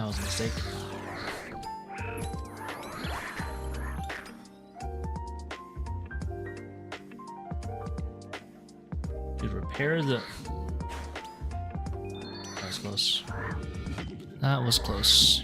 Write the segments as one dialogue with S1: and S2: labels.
S1: That was a mistake. Dude, repair the... That was close. That was close.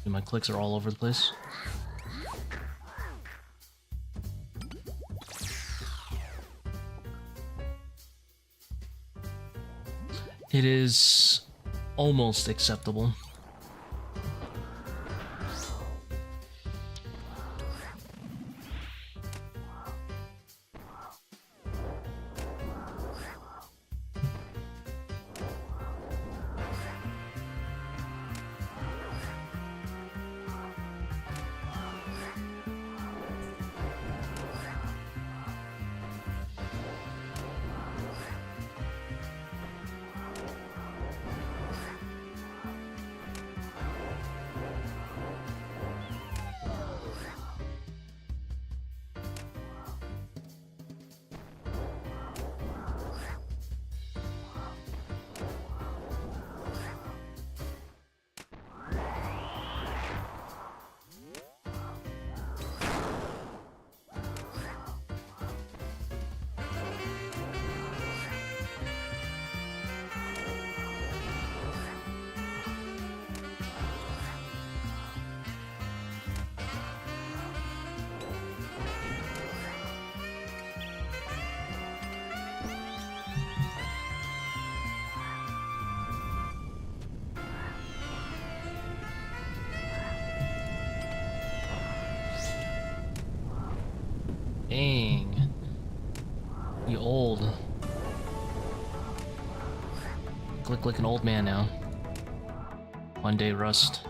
S1: My clicks are all over the place. It is almost acceptable. Dang. You old. Look like an old man now. One day rust.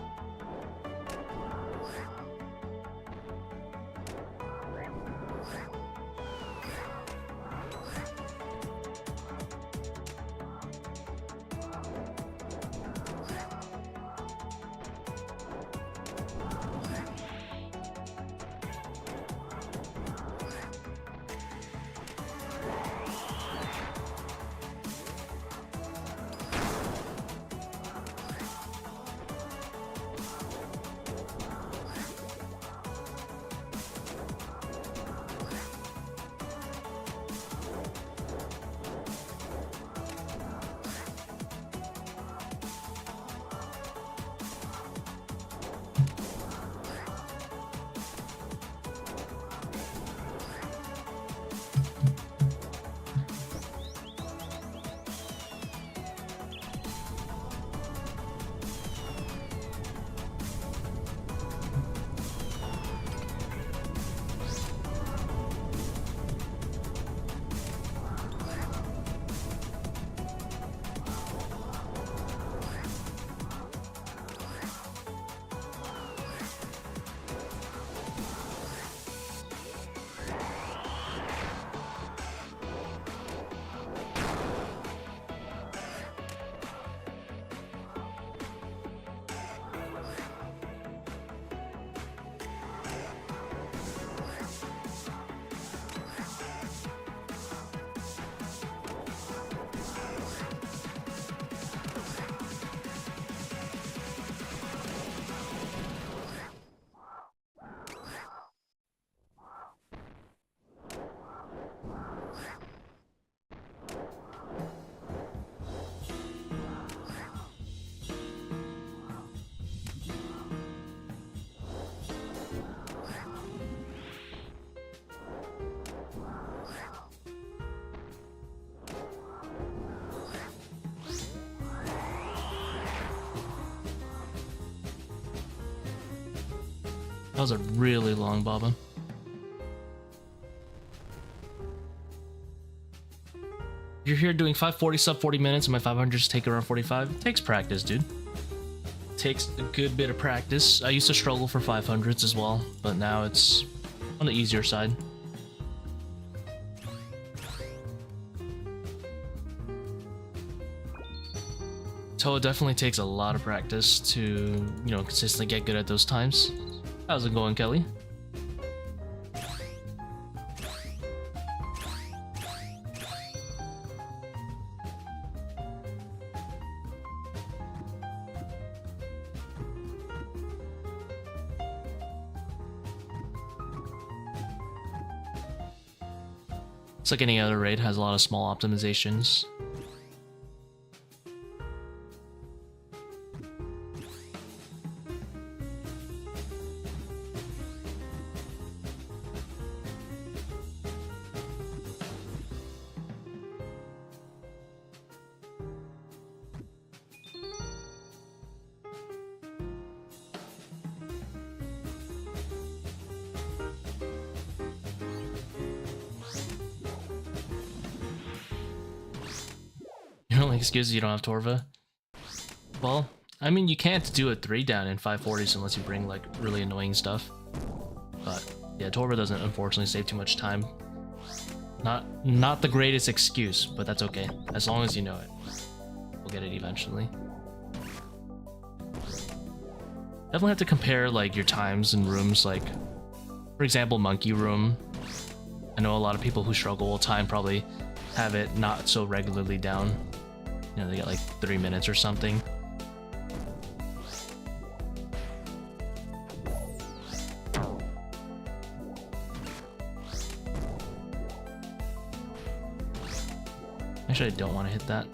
S1: That was a really long Baba. You're here doing 540 sub 40 minutes and my 500s take around 45. It takes practice, dude. Takes a good bit of practice. I used to struggle for 500s as well, but now it's on the easier side. ToA definitely takes a lot of practice to, you know, consistently get good at those times. How's it going, Kelly? It's like any other raid, has a lot of small optimizations. Your only excuse is you don't have Torva? Well, I mean, you can't do a 3 down in 540s unless you bring, like, really annoying stuff. But, yeah, Torva doesn't, unfortunately, save too much time. Not the greatest excuse, but that's okay. As long as you know it. We'll get it eventually. Definitely have to compare, like, your times in rooms, like, for example, Monkey Room. I know a lot of people who struggle with time probably have it not so regularly down. You know, they get like 3 minutes or something. Actually, I don't want to hit that.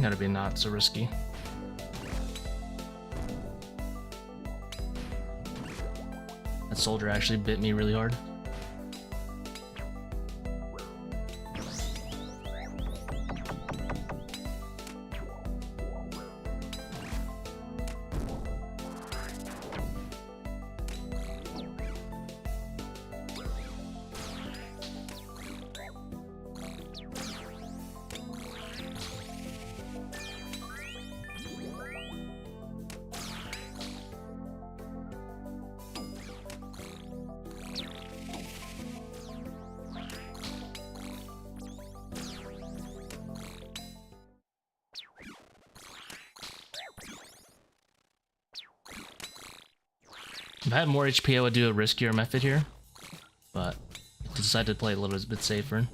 S1: Gotta be not so risky. That soldier actually bit me really hard. If I had more HP, I would do a riskier method here, but I decided to play a little bit safer.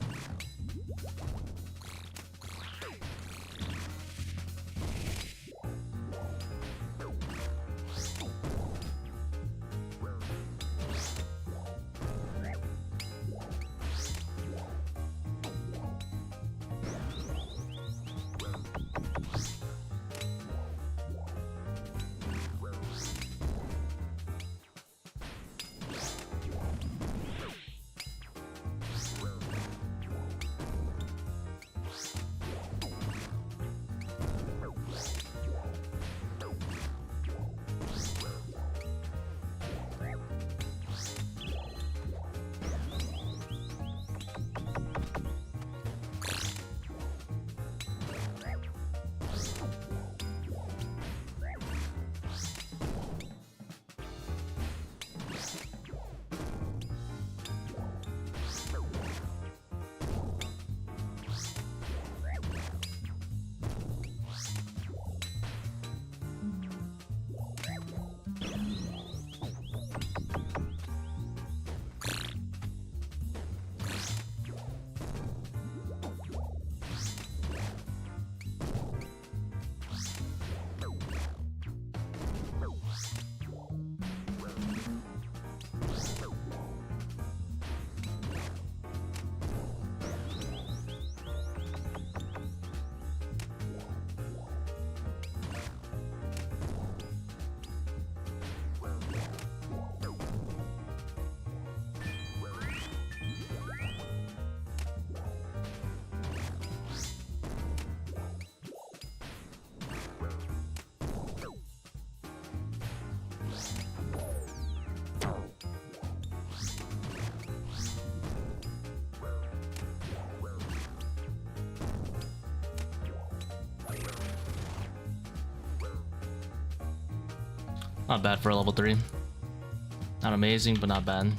S1: Not bad for a level 3. Not amazing, but not bad.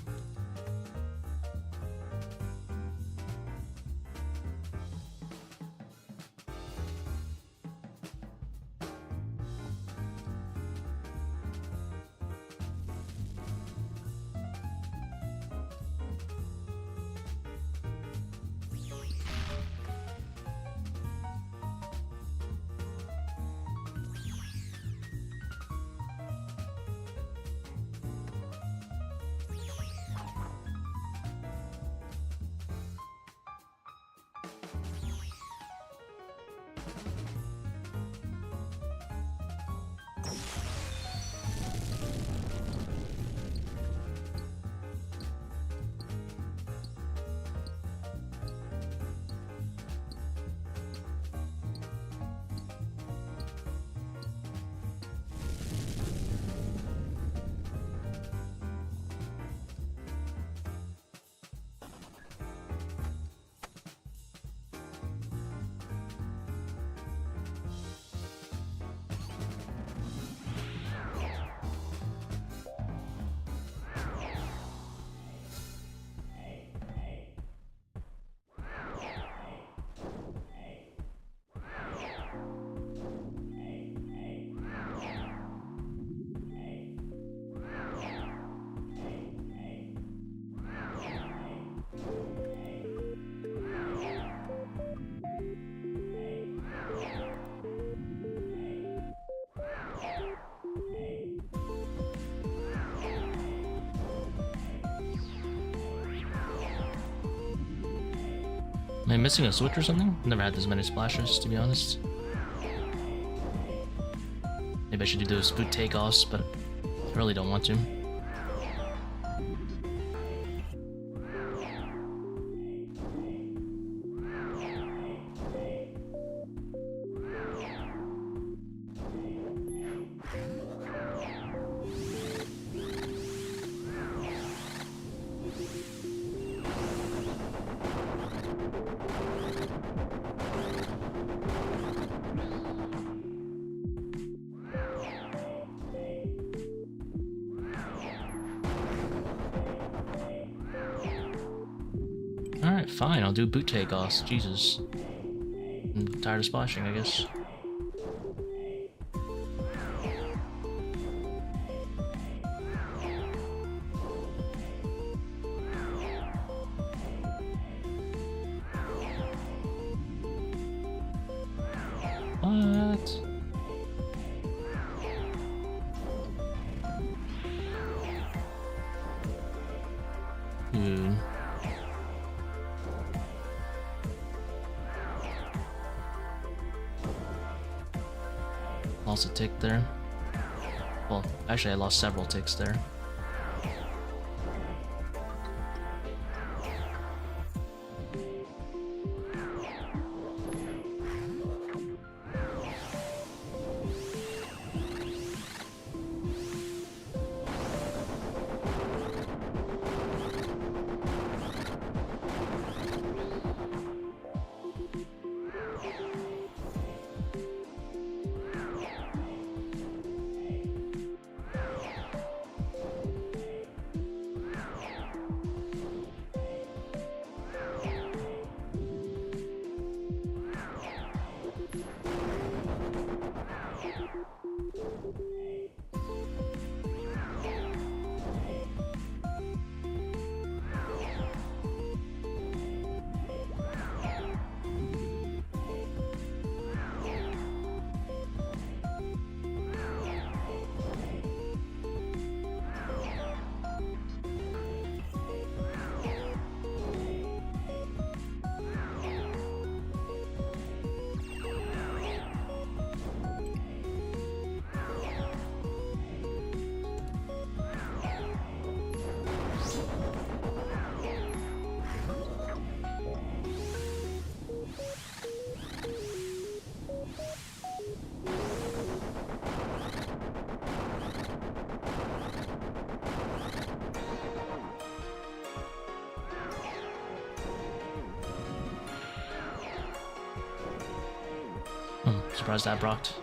S1: Am I missing a switch or something? Never had this many splashes, to be honest. Maybe I should do those boot takeoffs, but I really don't want to. Alright, fine, I'll do boot takeoffs. Jesus. I'm tired of splashing, I guess. What? Dude. Lost a tick there. Well, actually I lost several ticks there. Surprised that procced.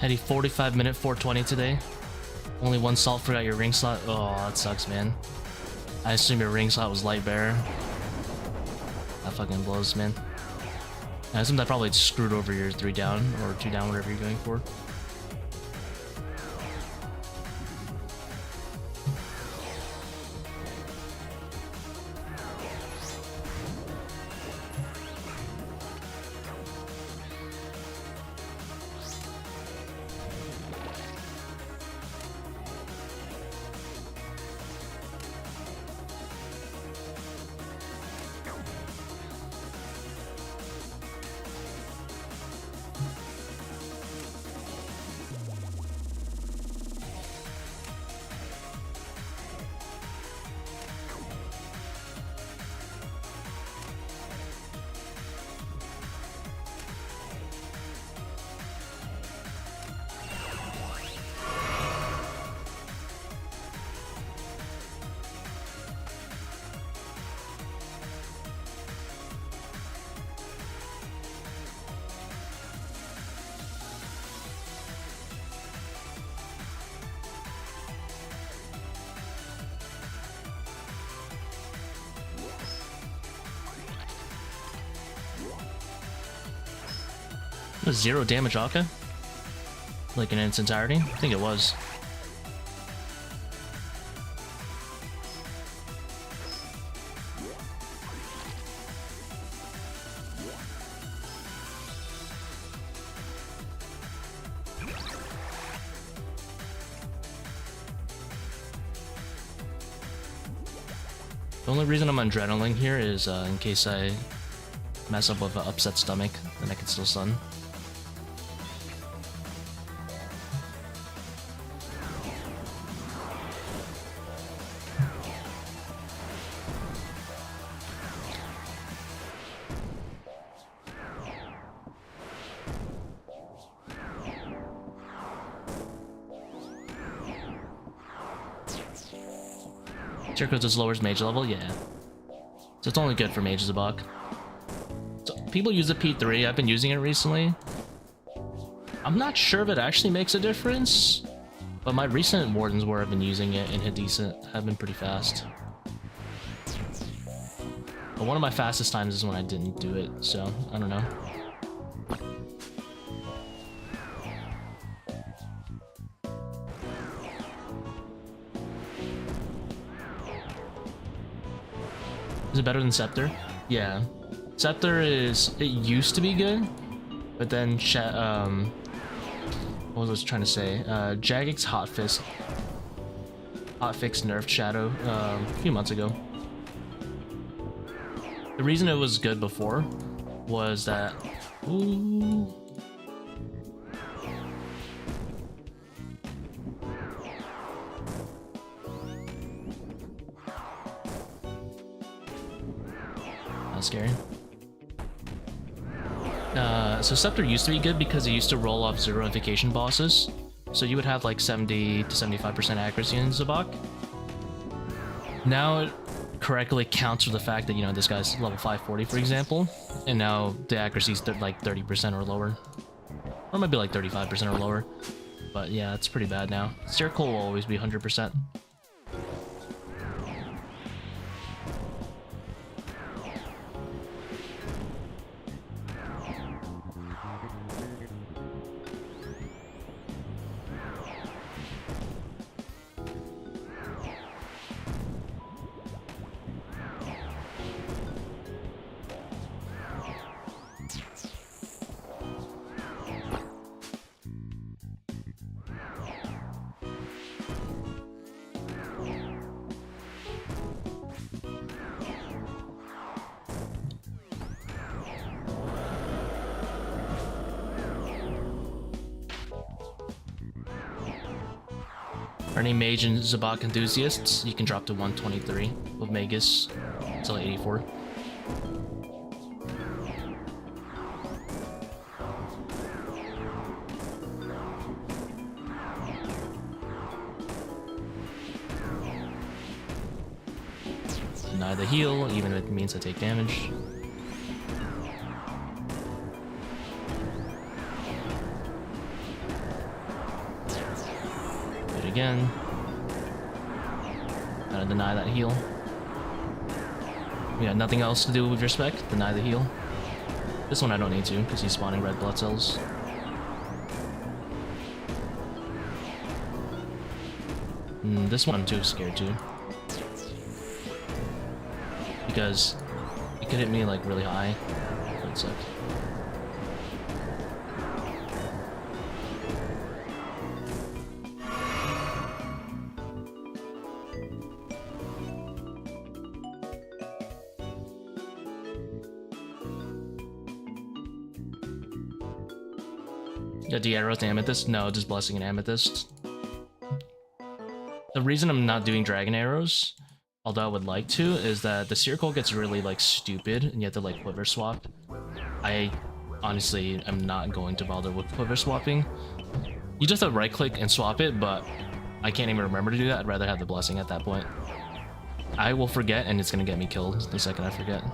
S1: Had a 45-minute 420 today. Only one salt forgot your ring slot. Oh, that sucks, man. I assume your ring slot was light bearer. That fucking blows, man. I assume that probably screwed over your 3 down or 2 down, whatever you're going for. Was 0 damage Akkha? Like in its entirety? I think it was. The only reason I'm adrenaline here is in case I mess up with an upset stomach, then I can still stun. Seercull just lowers mage level, yeah. So it's only good for Mage Zebak. So people use the P3, I've been using it recently. I'm not sure if it actually makes a difference, but my recent Wardens where I've been using it and hit decent have been pretty fast. But one of my fastest times is when I didn't do it, so I don't know. Is it better than Scepter? Yeah. Scepter is... it used to be good, but then... what was I trying to say? Jagex Hotfix nerfed Shadow a few months ago. The reason it was good before was that... Ooh... Scary. So Scepter used to be good because it used to roll off 0 invocation bosses. So you would have like 70 to 75% accuracy in Zebak. Now it correctly counts for the fact that, you know, this guy's level 540, for example. And now the accuracy is like 30% or lower. Or it might be like 35% or lower. But yeah, it's pretty bad now. Seercull will always be 100%. For any Mage and Zebak enthusiasts, you can drop to 123 with Magus until 84. Deny the heal, even if it means I take damage. again. Gotta deny that heal. We got nothing else to do with your spec. Deny the heal. This one I don't need to, because he's spawning red blood cells. This one I'm too scared to. Because it could hit me like really high. That would suck. Yeah, D-Arrows to Amethyst? No, just Blessing and Amethyst. The reason I'm not doing Dragon Arrows, although I would like to, is that the Seercull gets really, like, stupid, and you have to, like, quiver swap. I honestly am not going to bother with quiver swapping. You just have to right-click and swap it, but I can't even remember to do that. I'd rather have the Blessing at that point. I will forget, and it's gonna get me killed the second I forget.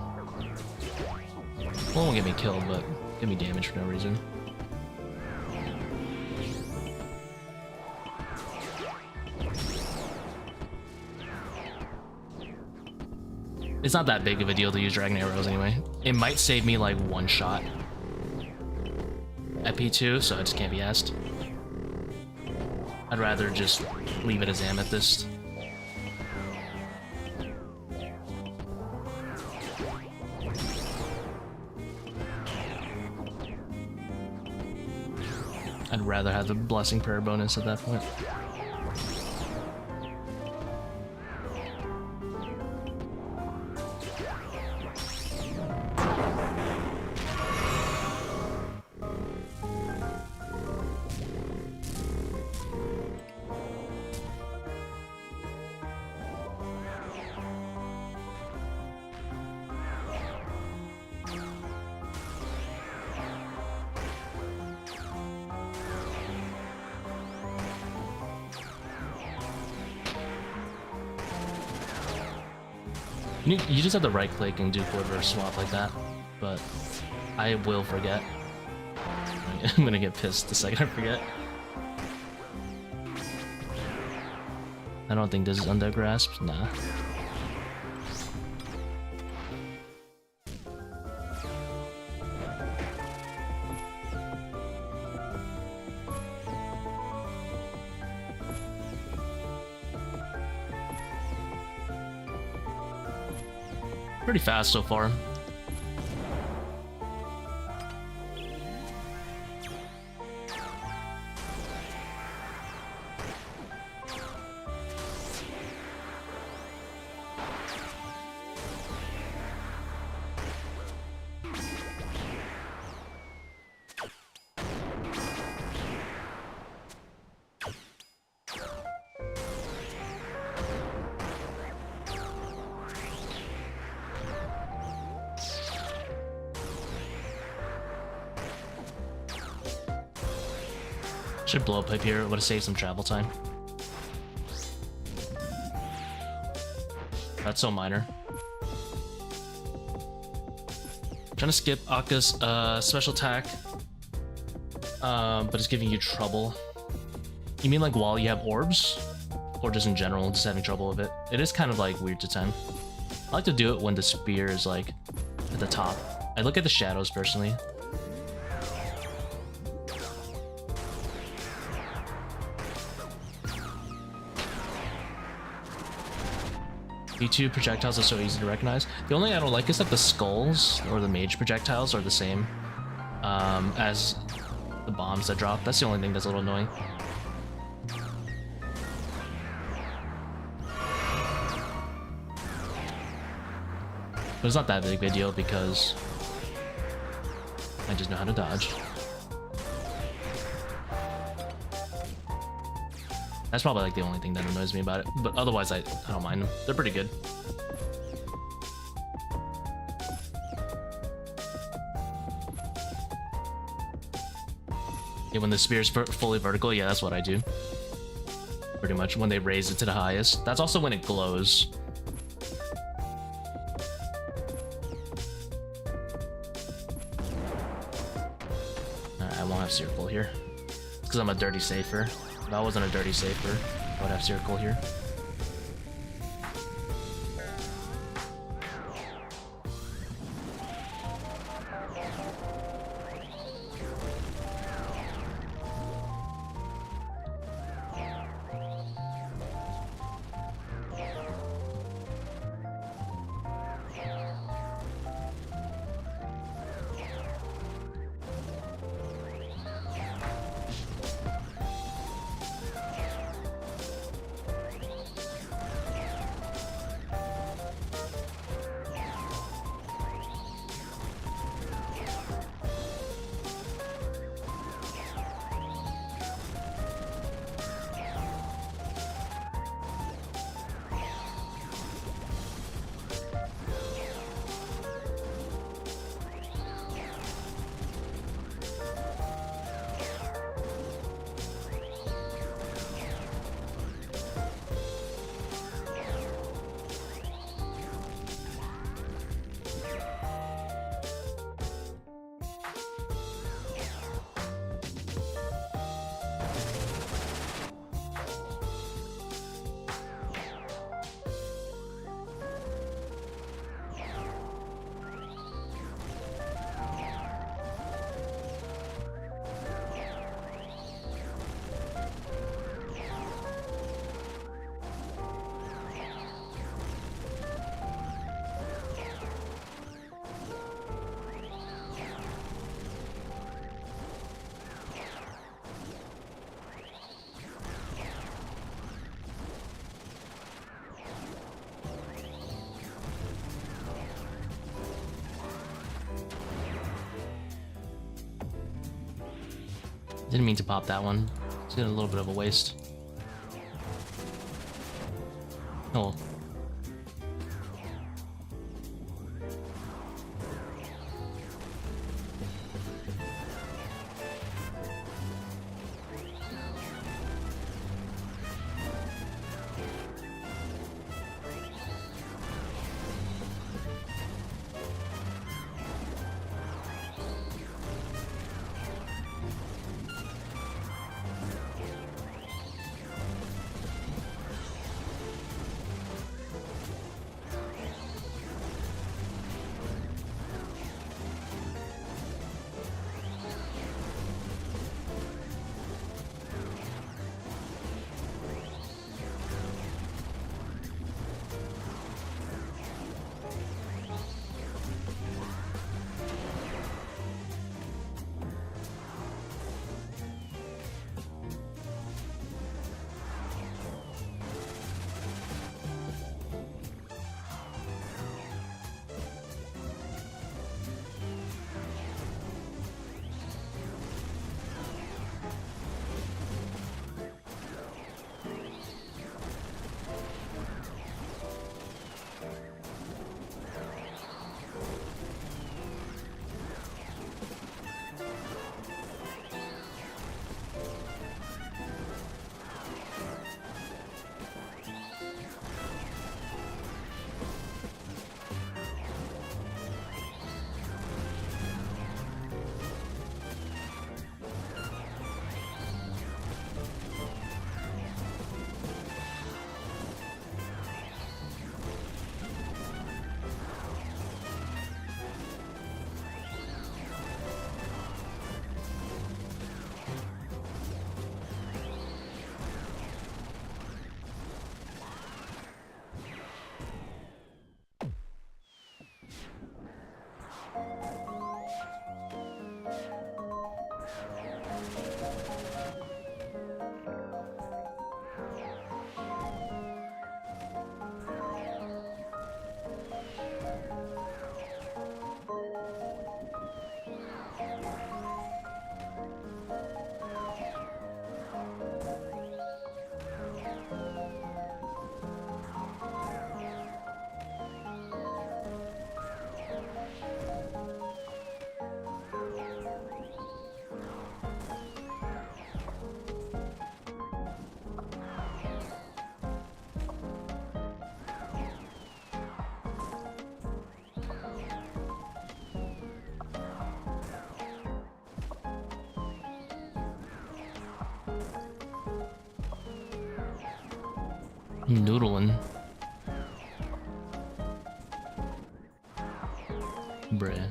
S1: Well, it won't get me killed, but give me damage for no reason. It's not that big of a deal to use Dragon Arrows anyway. It might save me like one shot at P2, so I just can't be asked. I'd rather just leave it as Amethyst. I'd rather have the Blessing Prayer bonus at that point. You just have to right click and do quiver swap like that, but I will forget. I'm gonna get pissed the second I forget. I don't think this is Undead Grasp, nah. Pretty fast so far. Should blow a pipe here, it would have saved some travel time. That's so minor. Trying to skip Akkha's special attack, but it's giving you trouble. You mean like while you have orbs? Or just in general, just having trouble with it? It is kind of like weird to time. I like to do it when the spear is like at the top. I look at the shadows personally. P2 projectiles are so easy to recognize. The only I don't like is that the skulls or the mage projectiles are the same as the bombs that drop. That's the only thing that's a little annoying. But it's not that big of a deal because I just know how to dodge. That's probably like the only thing that annoys me about it, but otherwise I don't mind them. They're pretty good. Yeah, when the spear's fully vertical, yeah, that's what I do. Pretty much when they raise it to the highest. That's also when it glows. Alright, I won't have Seercull here. It's because I'm a dirty safer. If I wasn't a dirty safer, I would have Seercull here. Didn't mean to pop that one. It's getting a little bit of a waste. Oh. Noodling. Bruh.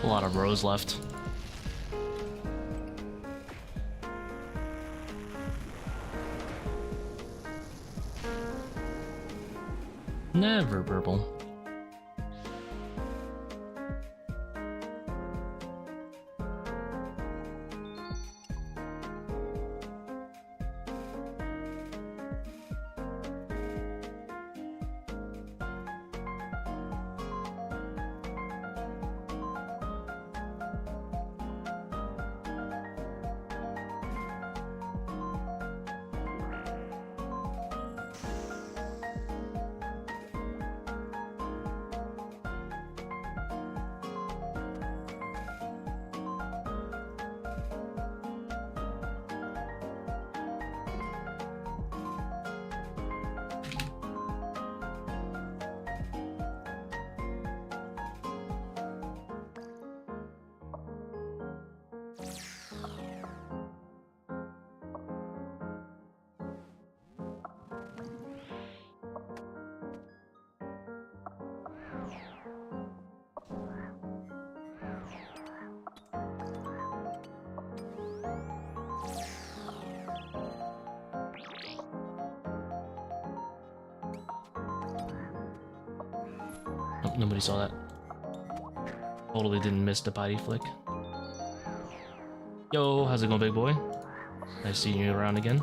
S1: A lot of rows left. Never purple. Oh, nobody saw that. Totally didn't miss the potty flick. Yo, how's it going, big boy? Nice seeing you around again.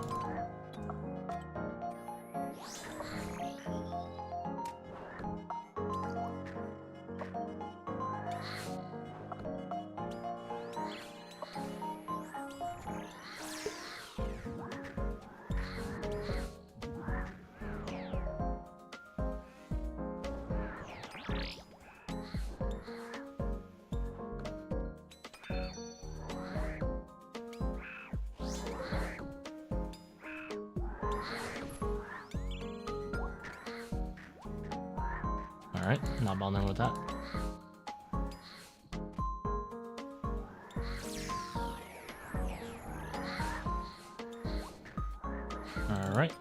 S1: Alright, not bothering with that. Alright,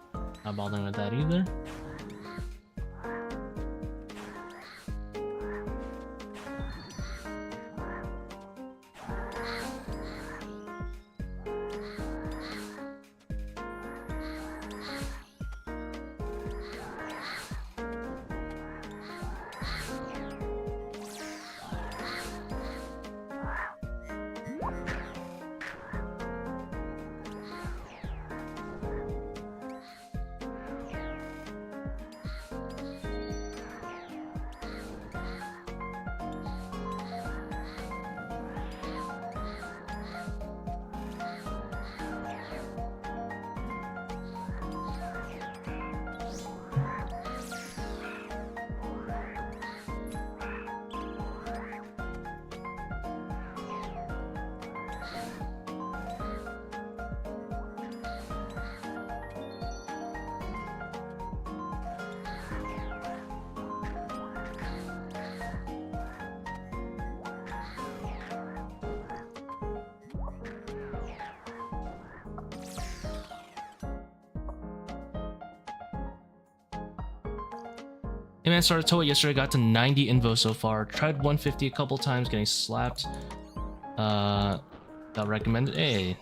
S1: not bothering with that either. Hey man, started ToA yesterday, got to 90 invos so far. Tried 150 a couple times, getting slapped. Got recommended. Hey.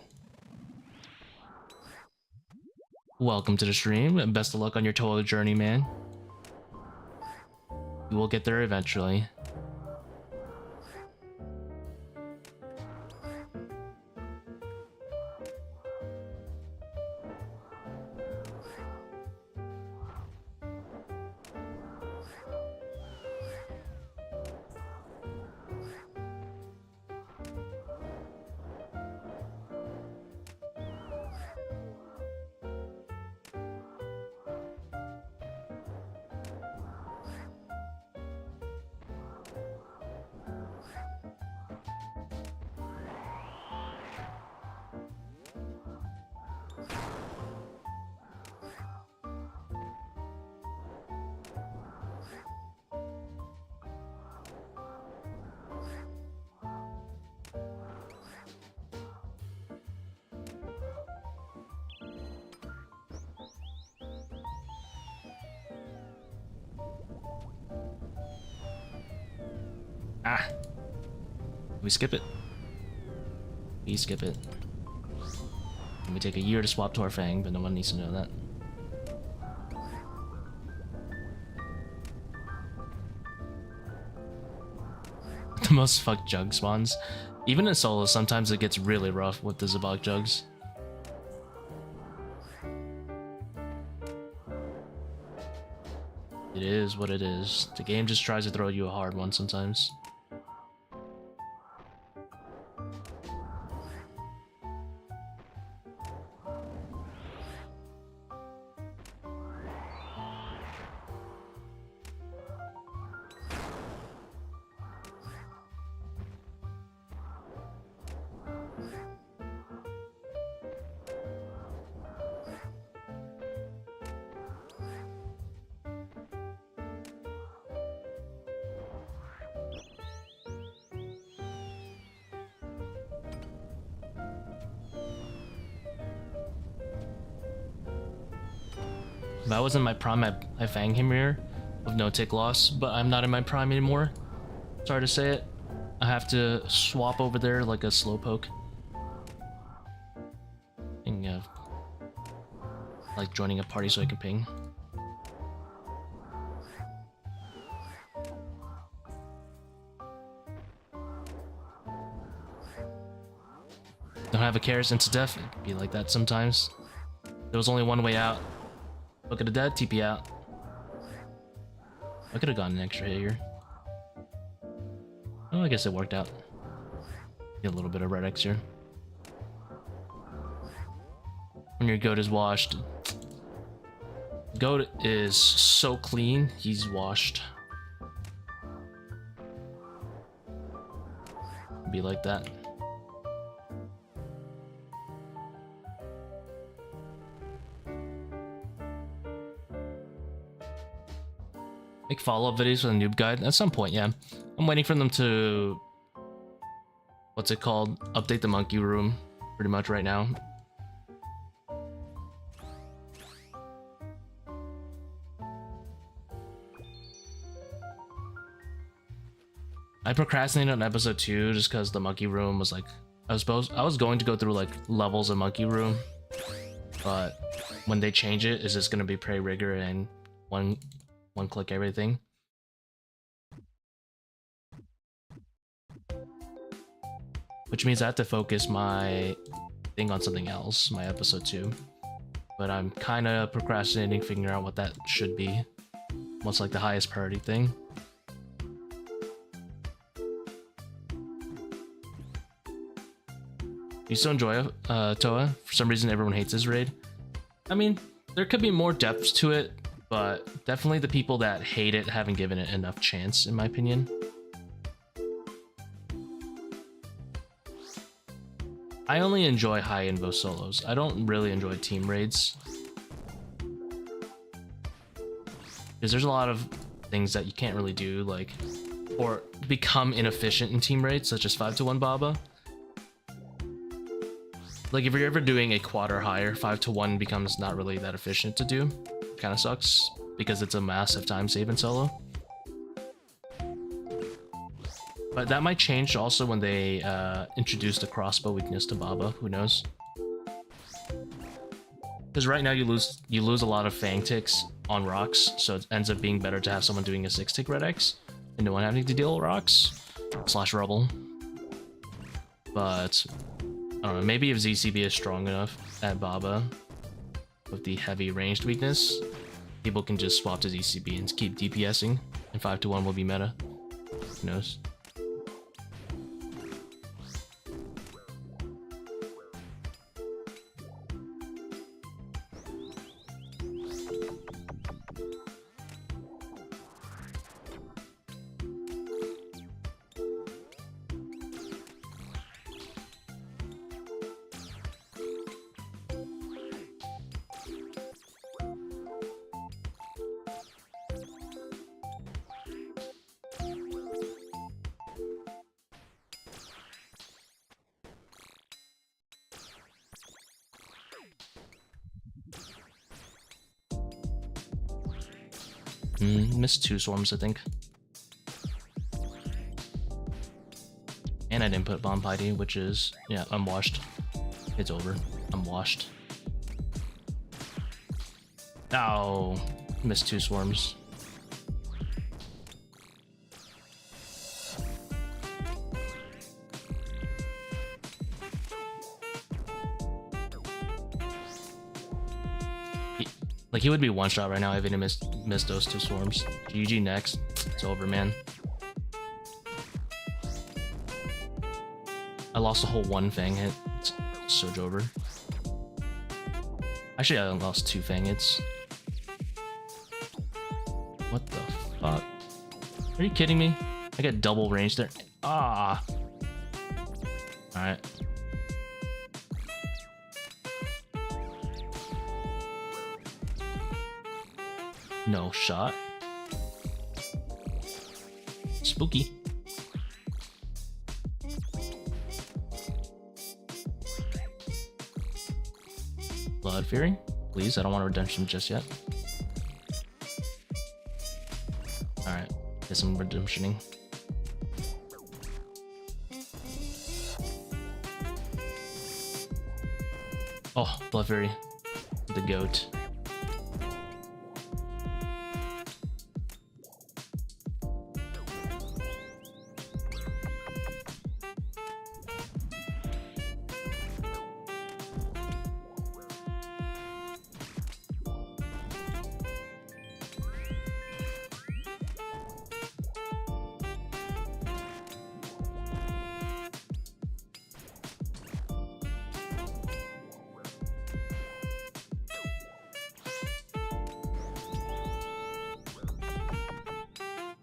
S1: Welcome to the stream, and best of luck on your ToA journey, man. You will get there eventually. Ah! We skip it. We skip it. And we take a year to swap to our Fang, but no one needs to know that. The most fucked jug spawns. Even in solo, sometimes it gets really rough with the Zebak jugs. It is what it is. The game just tries to throw you a hard one sometimes. If I was in my prime, I Fang him here with no tick loss, but I'm not in my prime anymore. Sorry to say it. I have to swap over there like a slowpoke. And, like joining a party so I can ping. Don't have a Karis into death. It'd be like that sometimes. There was only one way out. Look at the dead, TP out. I could have gotten an extra hit here. Oh, I guess it worked out. Get a little bit of red X here. When your goat is washed. Goat is so clean, he's washed. Be like that. Make follow-up videos with a noob guide at some point, yeah. I'm waiting for them to, what's it called? Update the monkey room pretty much right now. I procrastinated on episode 2 just because the monkey room was like, I was going to go through like levels of monkey room, but when they change it, it's just gonna be prey rigor and one click everything. Which means I have to focus my thing on something else, my episode 2. But I'm kind of procrastinating figuring out what that should be. What's like the highest priority thing. You still enjoy ToA? For some reason everyone hates this raid. I mean, there could be more depth to it, but definitely the people that hate it haven't given it enough chance, in my opinion. I only enjoy high invo solos. I don't really enjoy team raids. Because there's a lot of things that you can't really do, like, or become inefficient in team raids, such as 5-1 Baba. Like, if you're ever doing a quad or higher, 5-1 becomes not really that efficient to do. Kind of sucks, because it's a massive time save in solo. But that might change also when they introduce the crossbow weakness to Baba, who knows? Because right now you lose a lot of Fang ticks on rocks, so it ends up being better to have someone doing a 6-tick red X, and no one having to deal with rocks, / rubble. But I don't know, maybe if ZCB is strong enough at Baba with the heavy ranged weakness, people can just swap to ZCB and keep DPSing, and 5-1 will be meta. Who knows? Missed 2 swarms, I think. I didn't put Bomb Piety, which is, yeah, I'm washed. It's over. I'm washed. Ow. Missed 2 swarms. Like, he would be one shot right now if he didn't miss those 2 swarms. GG next. It's over, man. I lost a whole 1 Fang hit. It's so over. Actually, I lost 2 Fang hits. What the fuck? Are you kidding me? I got double range there. Ah. Alright. No shot. Spooky. Blood Fury, please. I don't want a redemption just yet. Alright, get some redemptioning. Oh, Blood Fury. The goat.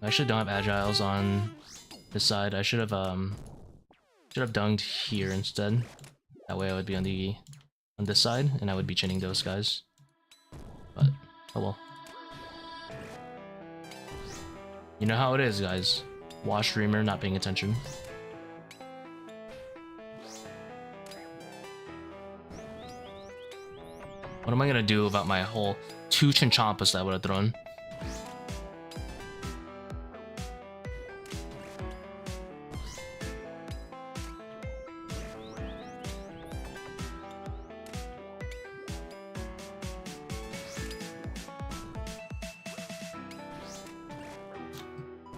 S1: I actually don't have agiles on this side. I should have dunged here instead. That way I would be on this side and I would be chinning those guys. But oh well. You know how it is, guys. Watch streamer not paying attention. What am I gonna do about my whole 2 Chinchampas that I would have thrown?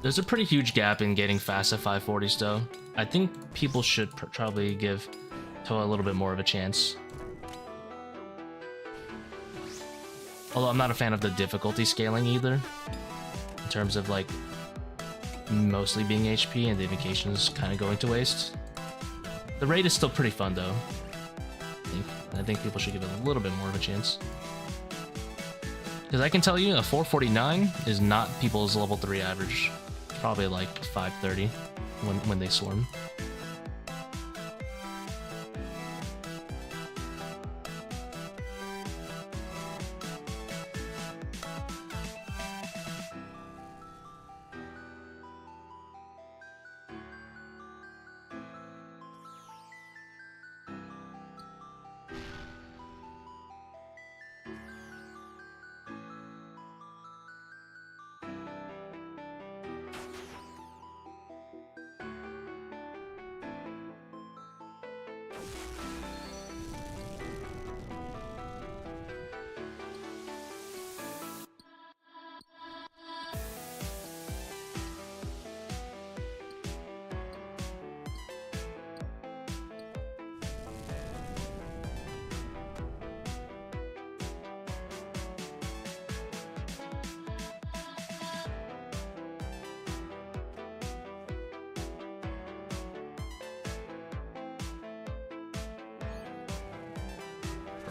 S1: There's a pretty huge gap in getting fast at 540s though. I think people should probably give ToA a little bit more of a chance. Although I'm not a fan of the difficulty scaling either. In terms of like mostly being HP and the invocations kind of going to waste. The raid is still pretty fun though. I think people should give it a little bit more of a chance. Because I can tell you a 449 is not people's level 3 average. Probably like 530 when they swarm.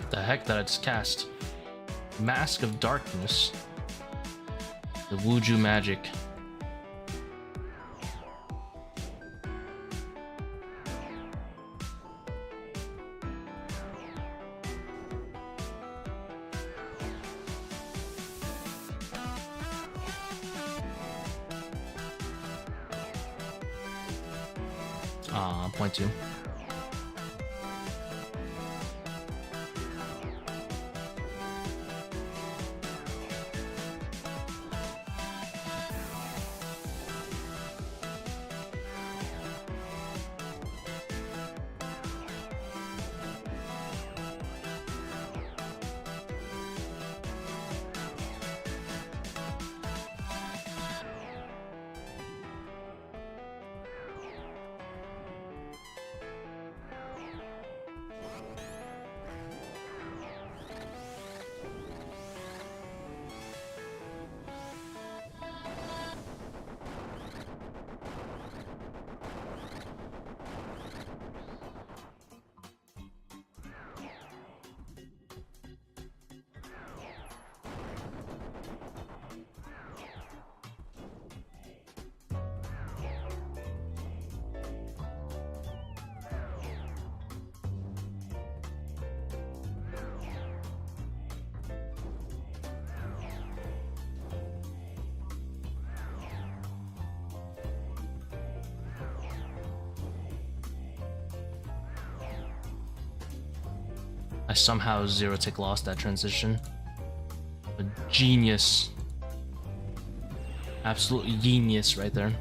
S1: The heck that it's cast? Mask of Darkness. The Wuju magic. Point 2. I somehow 0-tick lost that transition. A genius. Absolute genius right there.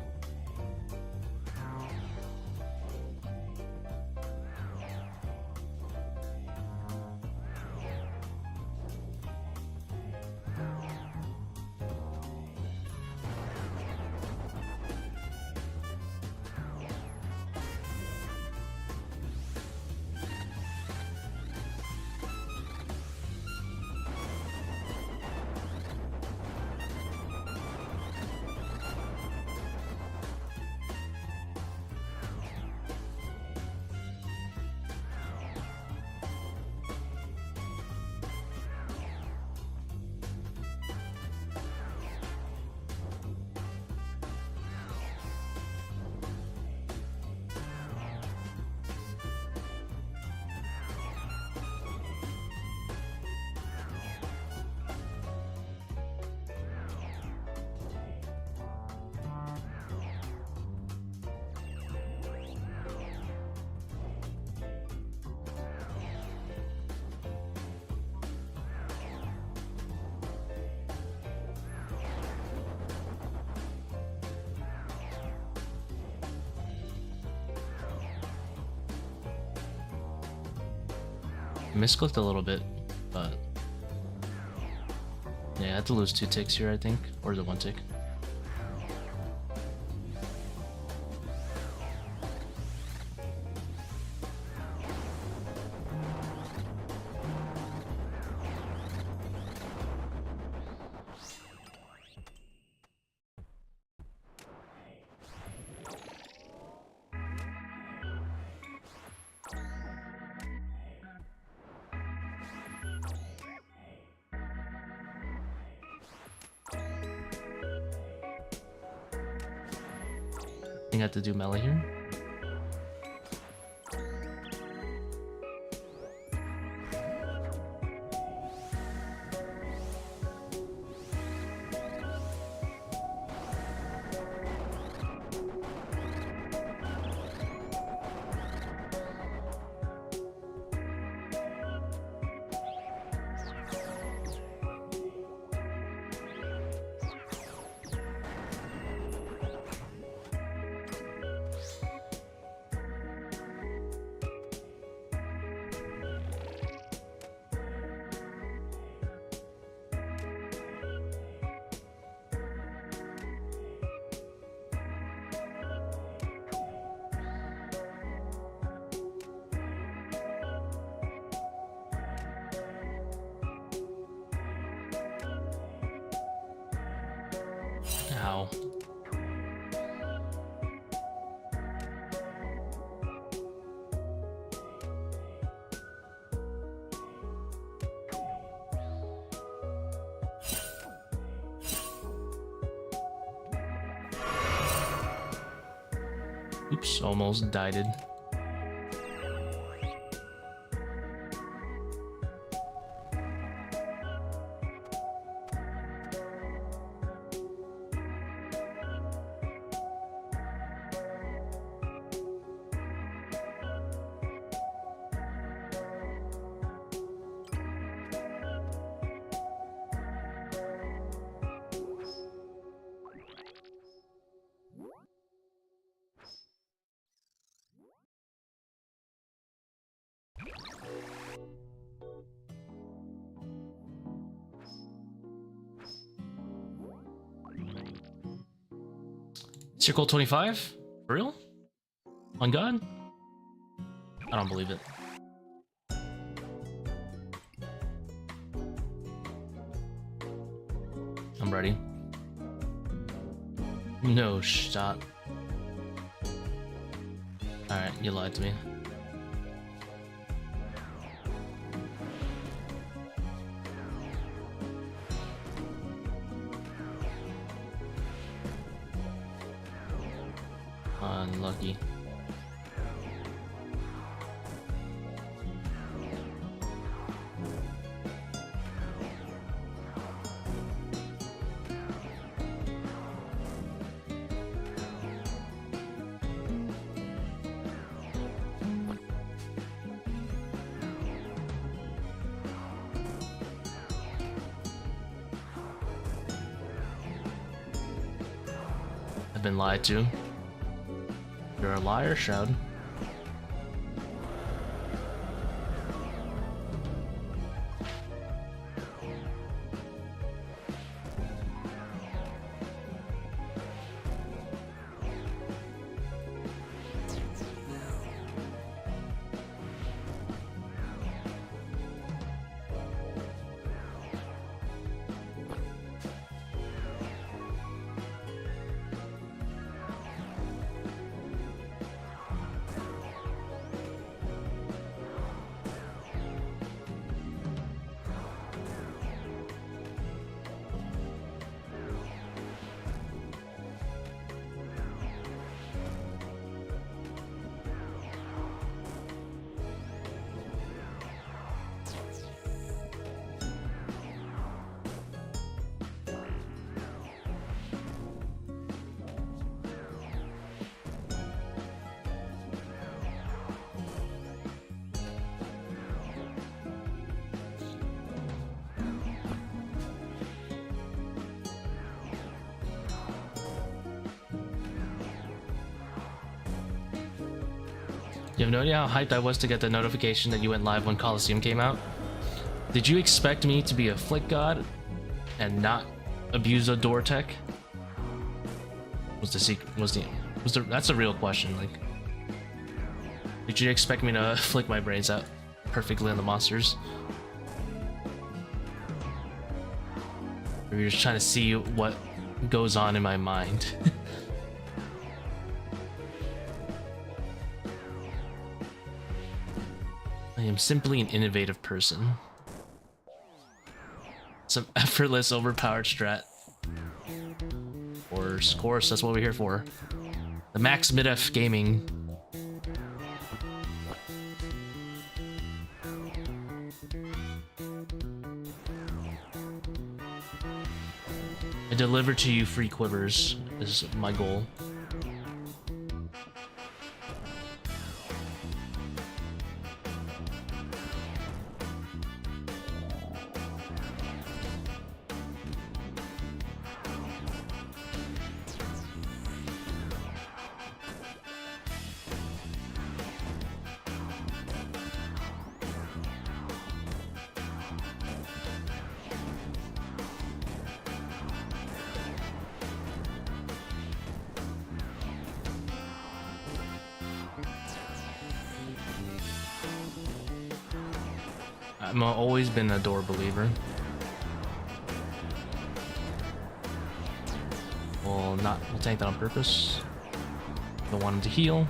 S1: Misclicked a little bit, but yeah, I had to lose 2 ticks here, I think, or is it 1 tick? I think I have to do melee here. Ow. Oops, almost died. Seercull 25? For real? On God? I don't believe it. I'm ready. No shot. Alright, you lied to me. Unlucky. I've been lied to. You're a liar, Shroud. You have no idea how hyped I was to get the notification that you went live when Coliseum came out. Did you expect me to be a flick god and not abuse a door tech? That's a real question. Like, did you expect me to flick my brains out perfectly on the monsters? Or you're just trying to see what goes on in my mind? I am simply an innovative person. Some effortless, overpowered strat. Of course, that's what we're here for. The Max Midf Gaming. I deliver to you free quivers is my goal. I've always been a door believer. We'll tank that on purpose. Don't want him to heal.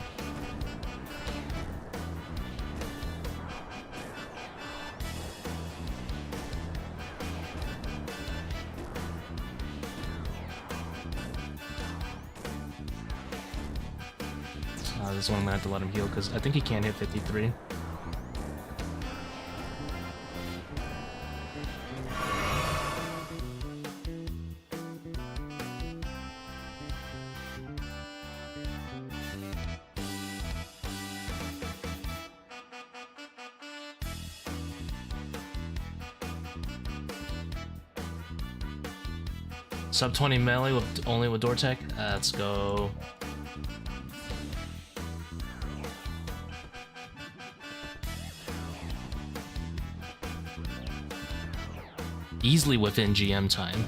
S1: This one I'm gonna have to let him heal because I think he can't hit 53. Sub 20 melee with only with door tech. Let's go. Easily within GM time.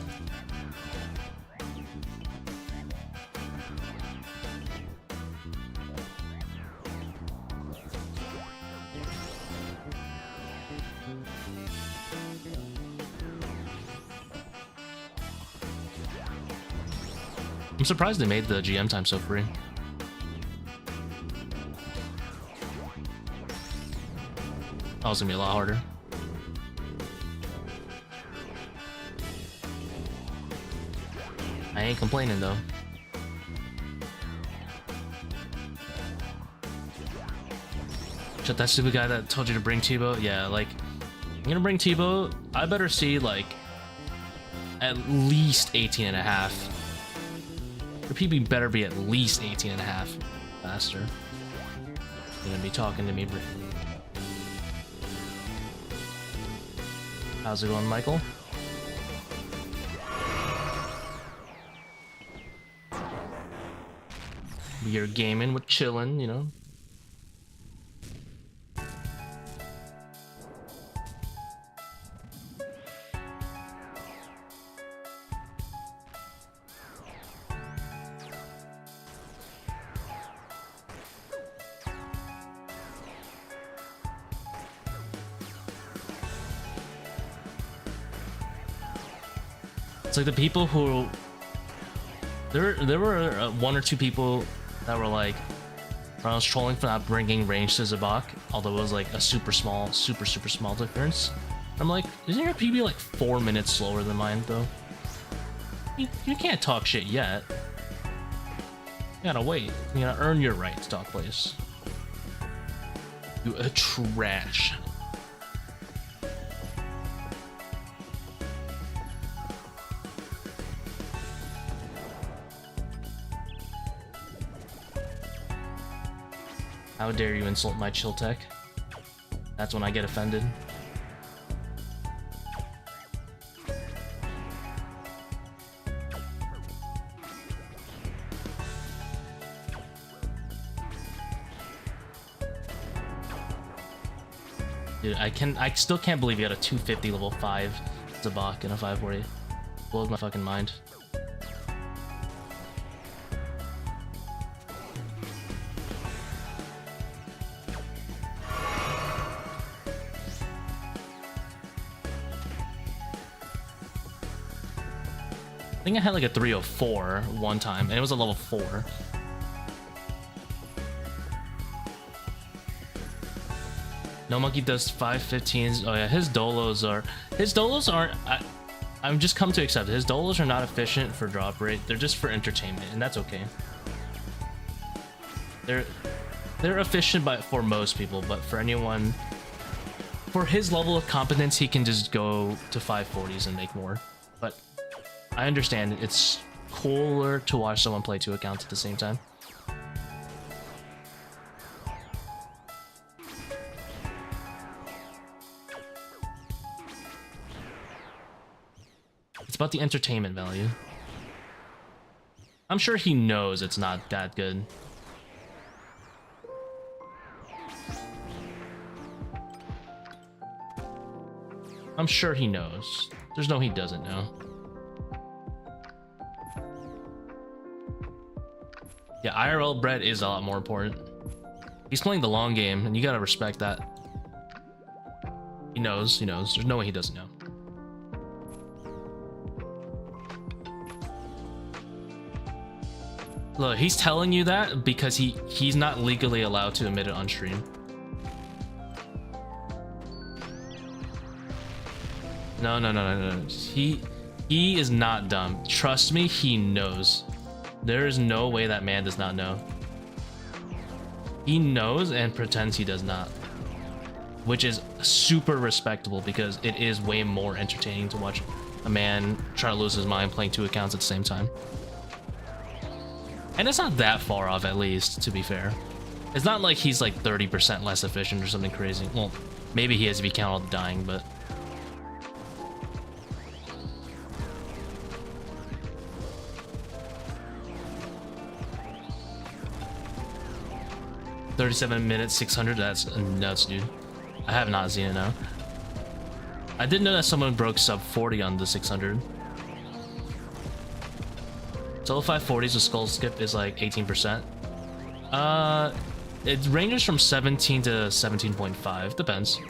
S1: I'm surprised they made the GM time so free. That was gonna be a lot harder. I ain't complaining though. Shut that stupid guy that told you to bring Tbow. Yeah, like, I'm gonna bring Tbow. I better see like at least 18 and a half. Your PB better be at least 18 and a half faster. You're gonna be talking to me. How's it going, Michael? You're gaming with chilling, you know. It's like the people who there were one or two people that were like, when I was trolling for not bringing range to Zebak, although it was like a super small difference. I'm like, isn't your PB like 4 minutes slower than mine though? You can't talk shit yet. You gotta wait. You gotta earn your right to talk place. You a trash. How dare you insult my chill tech? That's when I get offended. Dude, I still can't believe you got a 250 level 5 Zebak and a 540. Blows my fucking mind. I think I had like a 304 one time, and it was a level 4. No Monkey does 515s. Oh yeah, his dolos aren't. I've just come to accept it. His dolos are not efficient for drop rate. They're just for entertainment, and that's okay. They're efficient for most people, but for anyone, for his level of competence, he can just go to 540s and make more. But I understand it's cooler to watch someone play 2 accounts at the same time. It's about the entertainment value. I'm sure he knows it's not that good. I'm sure he knows. There's no he doesn't know. Yeah, IRL Brett is a lot more important. He's playing the long game, and you gotta respect that. He knows. There's no way he doesn't know. Look, he's telling you that because he's not legally allowed to admit it on stream. No. He is not dumb. Trust me, he knows. There is no way that man does not know. He knows and pretends he does not. Which is super respectable because it is way more entertaining to watch a man try to lose his mind playing 2 accounts at the same time. And it's not that far off, at least, to be fair. It's not like he's like 30% less efficient or something crazy. Well, maybe he has if you count all the dying, but... $37 minutes, 600, that's nuts, dude. I have not seen it now. I did know that someone broke sub 40 on the 600. Solo 540s with skull skip is like 18%. It ranges from 17 to 17.5, depends.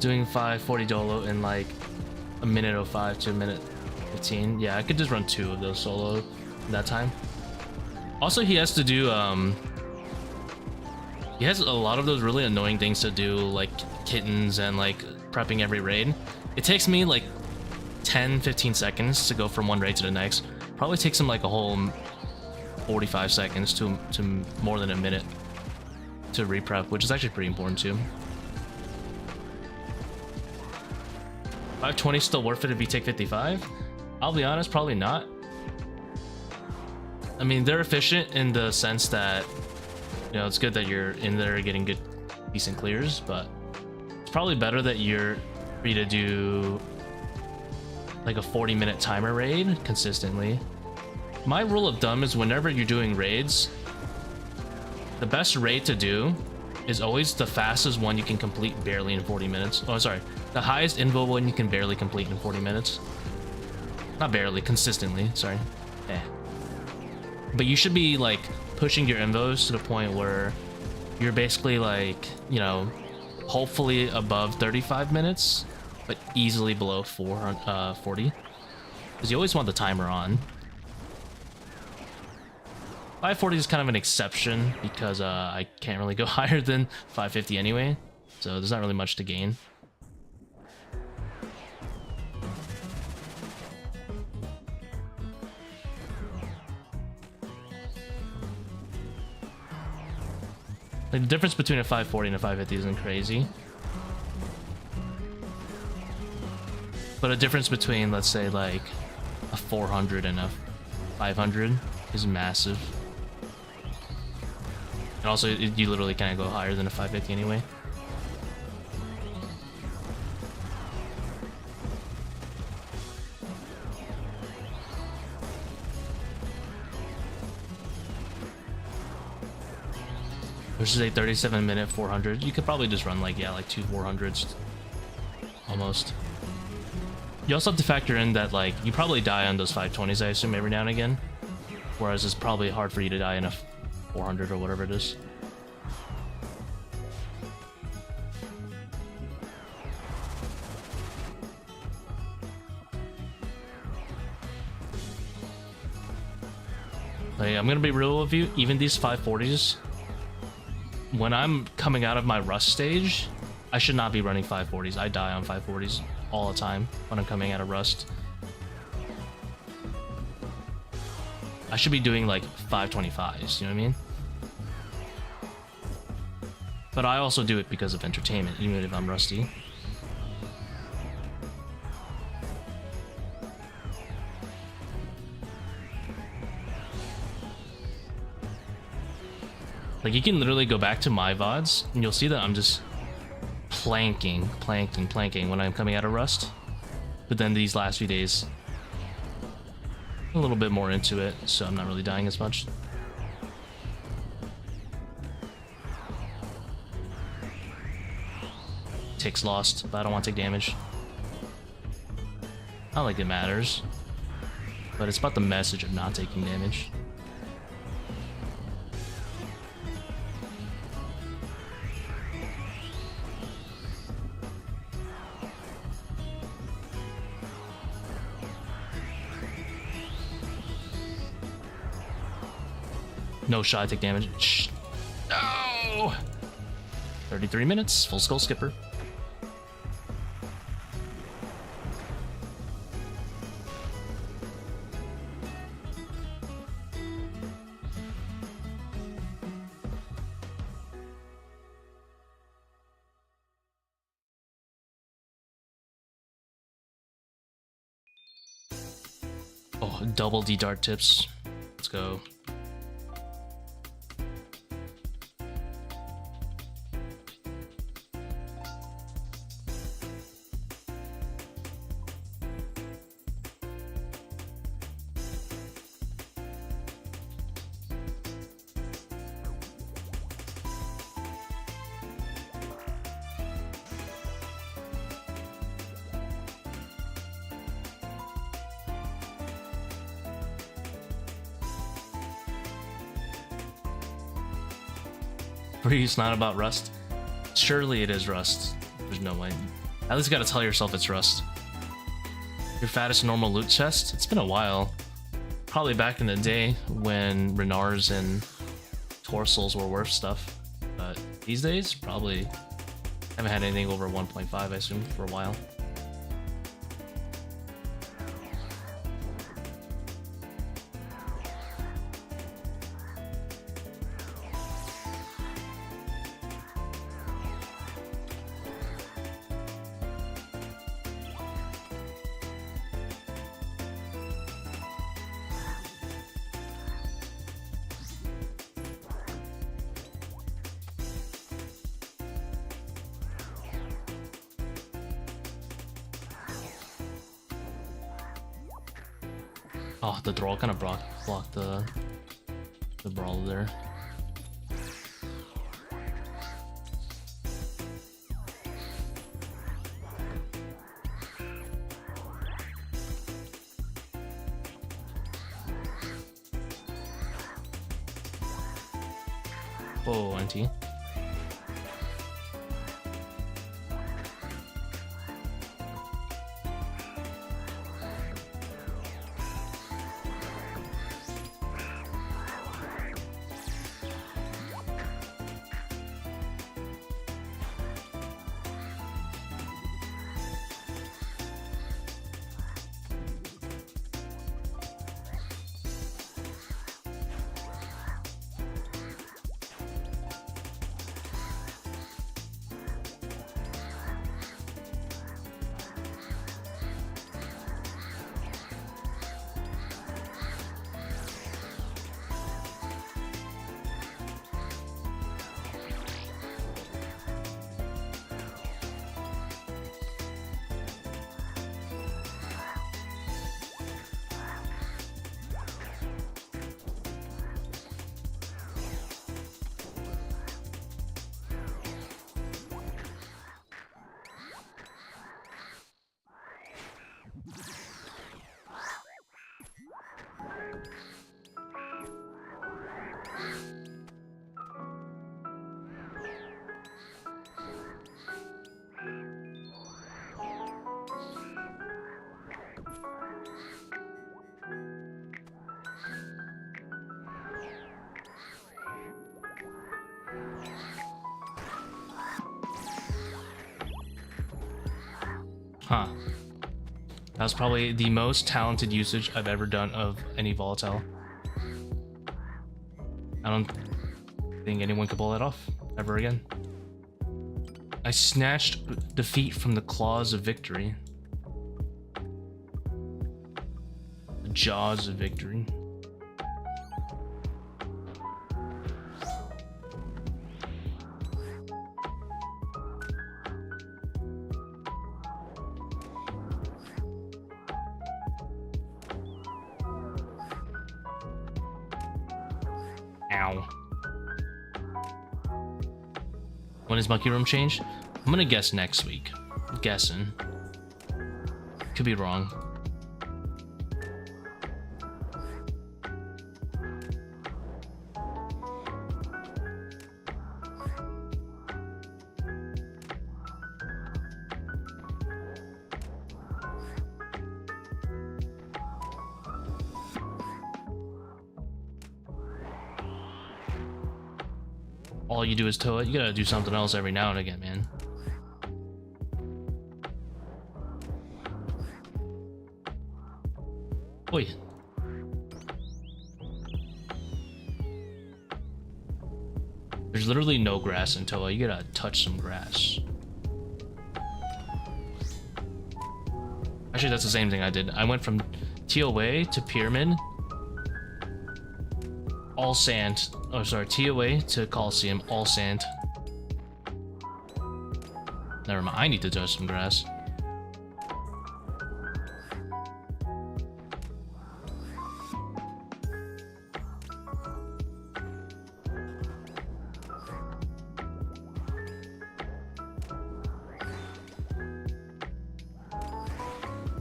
S1: Doing 540 dolo in like a minute 05 to a minute 15. Yeah, I could just run 2 of those solo in that time. Also, he has to do he has a lot of those really annoying things to do, like kittens and like prepping every raid. It takes me like 10-15 seconds to go from one raid to the next. Probably takes him like a whole 45 seconds to more than a minute to reprep, which is actually pretty important too. 520 still worth it if you take 55? I'll be honest, probably not. I mean, they're efficient in the sense that, you know, it's good that you're in there getting good, decent clears, but it's probably better that you're free to do like a 40-minute timer raid consistently. My rule of thumb is whenever you're doing raids, the best raid to do is always the fastest one you can complete barely in 40 minutes. Oh, sorry. The highest invo one you can barely complete in 40 minutes. Not barely, consistently, sorry. But you should be like pushing your invos to the point where you're basically like, you know, hopefully above 35 minutes, but easily below 40. Because you always want the timer on. 540 is kind of an exception because I can't really go higher than 550 anyway, so there's not really much to gain. Like, the difference between a 540 and a 550 isn't crazy. But a difference between, let's say, like, a 400 and a 500 is massive. And also, you literally can't go higher than a 550 anyway. Versus a 37-minute 400. You could probably just run like, yeah, like 2 400s. Almost. You also have to factor in that, like, you probably die on those 520s, I assume, every now and again. Whereas it's probably hard for you to die in a 400 or whatever it is. Like, I'm gonna be real with you, even these 540s, when I'm coming out of my rust stage, I should not be running 540s. I die on 540s all the time when I'm coming out of rust. I should be doing like 525s, you know what I mean? But I also do it because of entertainment, even if I'm rusty. Like, you can literally go back to my VODs and you'll see that I'm just planking when I'm coming out of rust. But then these last few days, a little bit more into it, so I'm not really dying as much. Ticks lost, but I don't want to take damage. Not like it matters, but it's about the message of not taking damage. No shot, I take damage. Shh. No! 33 minutes, full skull skipper. Oh, double D dart tips. Let's go. It's not about rust. Surely it is rust. There's no way. At least you gotta tell yourself it's rust. Your fattest normal loot chest? It's been a while. Probably back in the day when Renars and Torsals were worth stuff. But these days, probably haven't had anything over 1.5, I assume, for a while. Oh, the draw kind of blocked the brawl there. Oh, NT. Huh. That was probably the most talented usage I've ever done of any volatile. I don't think anyone could pull that off ever again. I snatched defeat from the claws of victory. The jaws of victory. Ow. When is Monkey Room changed? I'm gonna guess next week. I'm guessing. Could be wrong. All you do is ToA. You gotta do something else every now and again, man. Oi. There's literally no grass in ToA. You gotta touch some grass. Actually, that's the same thing I did. I went from ToA to Pyramid. All sand. Oh, sorry. ToA to Coliseum. All sand. Never mind. I need to touch some grass.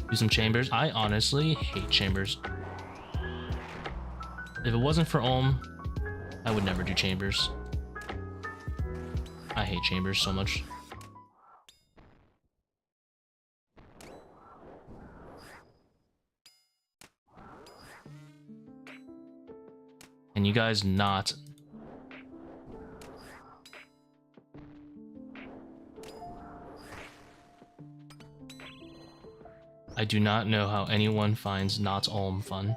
S1: Do some chambers. I honestly hate chambers. If it wasn't for Ohm, I would never do chambers. I hate chambers so much. Can you guys not? I do not know how anyone finds not Ohm fun.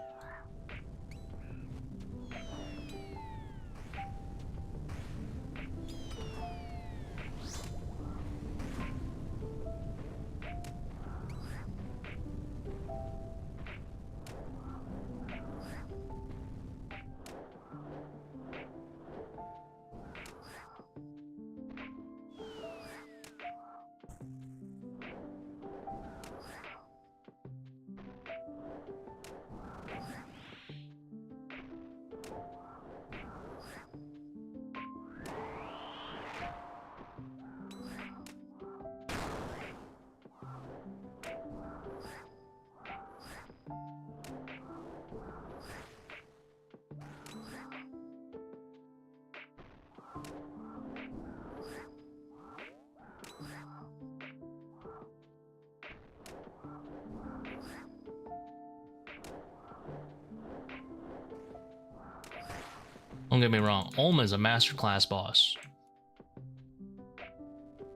S1: Don't get me wrong, Ulm is a masterclass boss.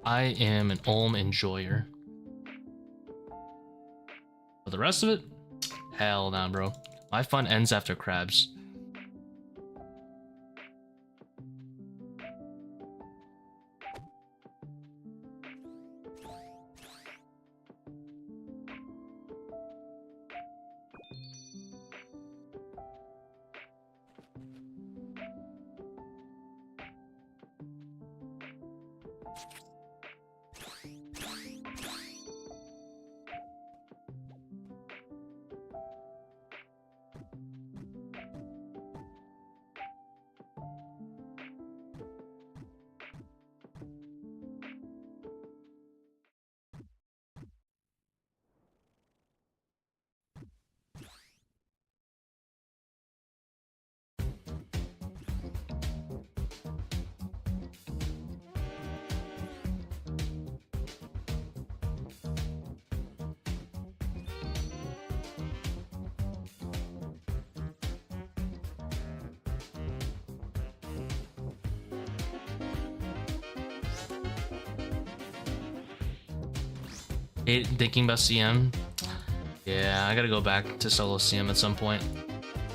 S1: I am an Ulm enjoyer. But the rest of it? Hell nah, bro. My fun ends after crabs. Thinking about CM. Yeah, I gotta go back to solo CM at some point.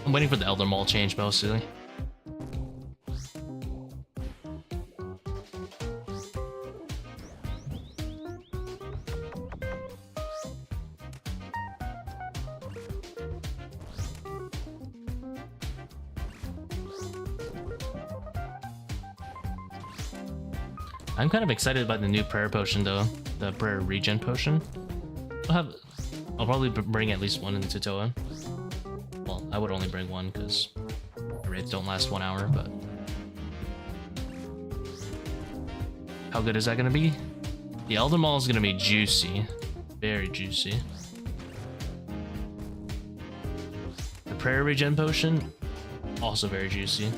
S1: I'm waiting for the Elder Maul change mostly. I'm kind of excited about the new prayer potion though, the prayer regen potion. I'll probably bring at least one into ToA. Well, I would only bring one because the raids don't last 1 hour, but how good is that gonna be? The Elder Maul is gonna be juicy, very juicy. The prayer regen potion, also very juicy.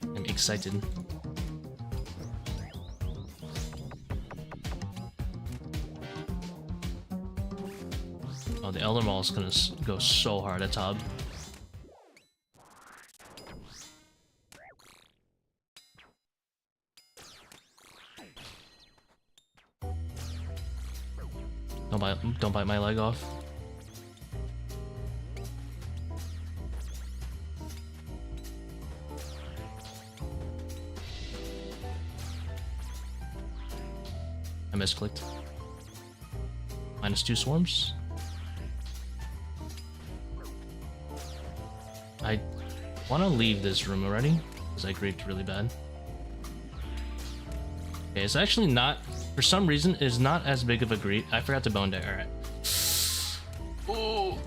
S1: I'm excited. Oh, the Elder Maul is gonna go so hard at top. Don't bite my leg off. I misclicked. -2 swarms. I want to leave this room already because I griefed really bad. Okay, it's actually not, for some reason, it is not as big of a grief. I forgot to Bone Dagger. Alright. Oh.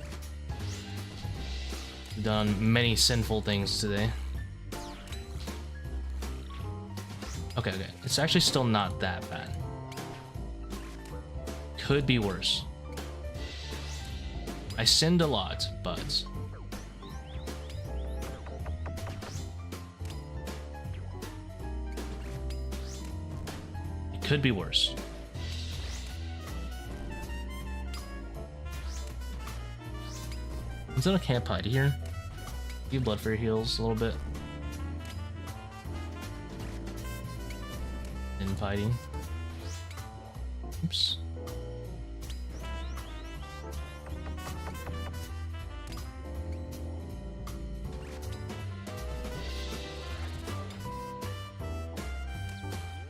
S1: Done many sinful things today. Okay, it's actually still not that bad. Could be worse. I sinned a lot, but it could be worse. Is that a camp hide here? Give blood for your heals a little bit. Fighting. Oops.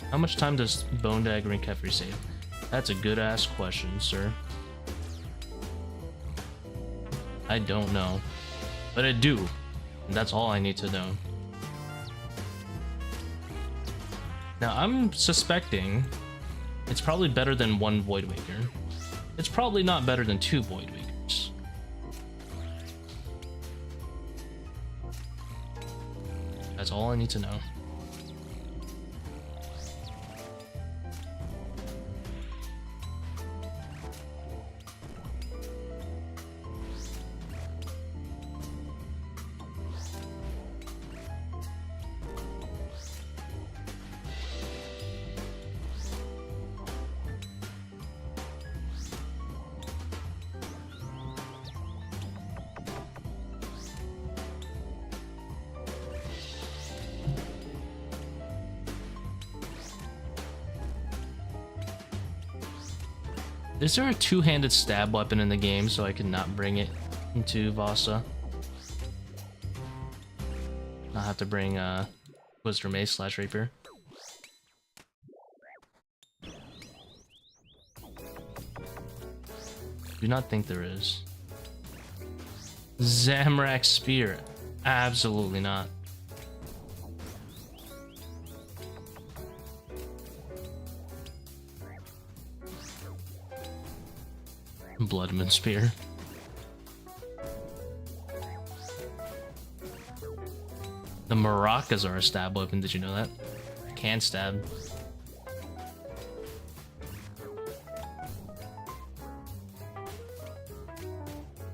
S1: How much time does Bone Dagger and Kephri save? That's a good ass question, sir. I don't know, but I do, and that's all I need to know. Now, I'm suspecting it's probably better than 1 Void Waker. It's probably not better than 2 Void Wakers. That's all I need to know. Is there a two-handed stab weapon in the game so I can not bring it into Vasa? I'll have to bring Twister Mace / Rapier. Do not think there is. Zamrak Spear. Absolutely not. Bloodman Spear. The maracas are a stab weapon, did you know that? Can stab.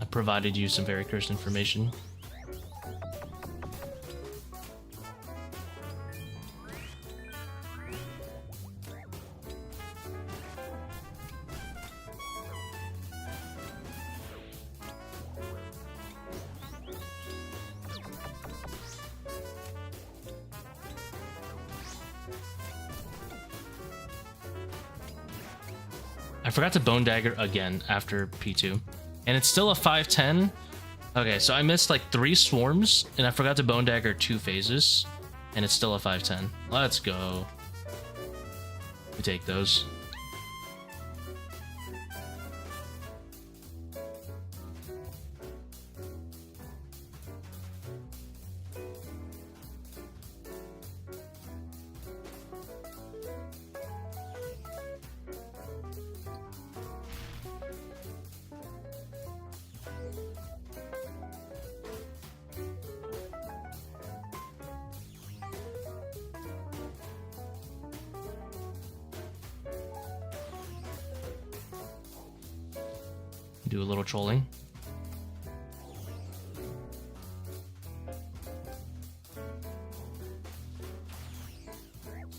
S1: I provided you some very cursed information. I forgot to Bone Dagger again after P2. And it's still a 510. Okay, so I missed like 3 swarms, and I forgot to Bone Dagger 2 phases, and it's still a 510. Let's go. We take those. Do a little trolling.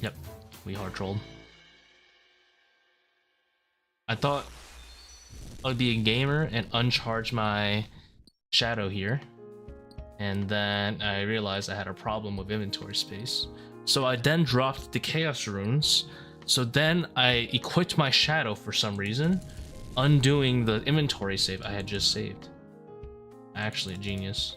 S1: Yep, we hard trolled. I thought I would be a gamer and uncharge my shadow here, and then I realized I had a problem with inventory space. So I then dropped the chaos runes. So then I equipped my shadow for some reason, undoing the inventory save I had just saved. Actually a genius.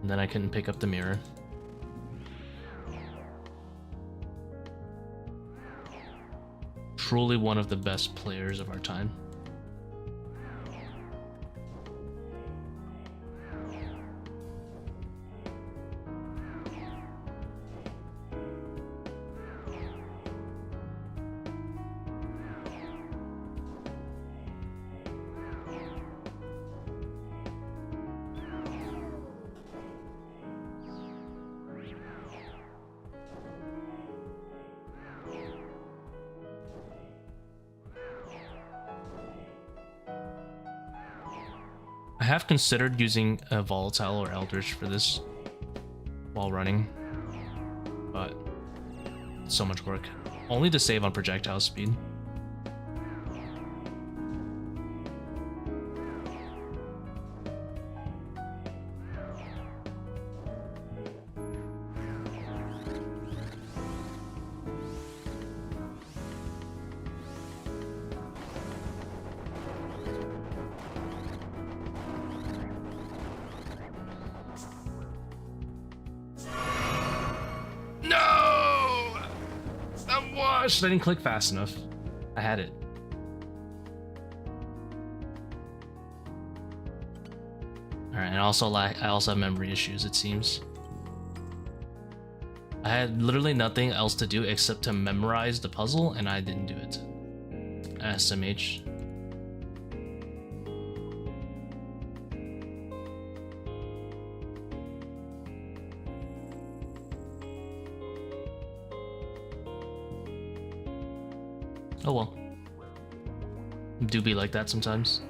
S1: And then I couldn't pick up the mirror. Truly one of the best players of our time. I have considered using a volatile or eldritch for this while running, but it's so much work. Only to save on projectile speed. I didn't click fast enough. I had it. Alright, and I also have memory issues, it seems. I had literally nothing else to do except to memorize the puzzle, and I didn't do it. SMH. Oh well. Do be like that sometimes.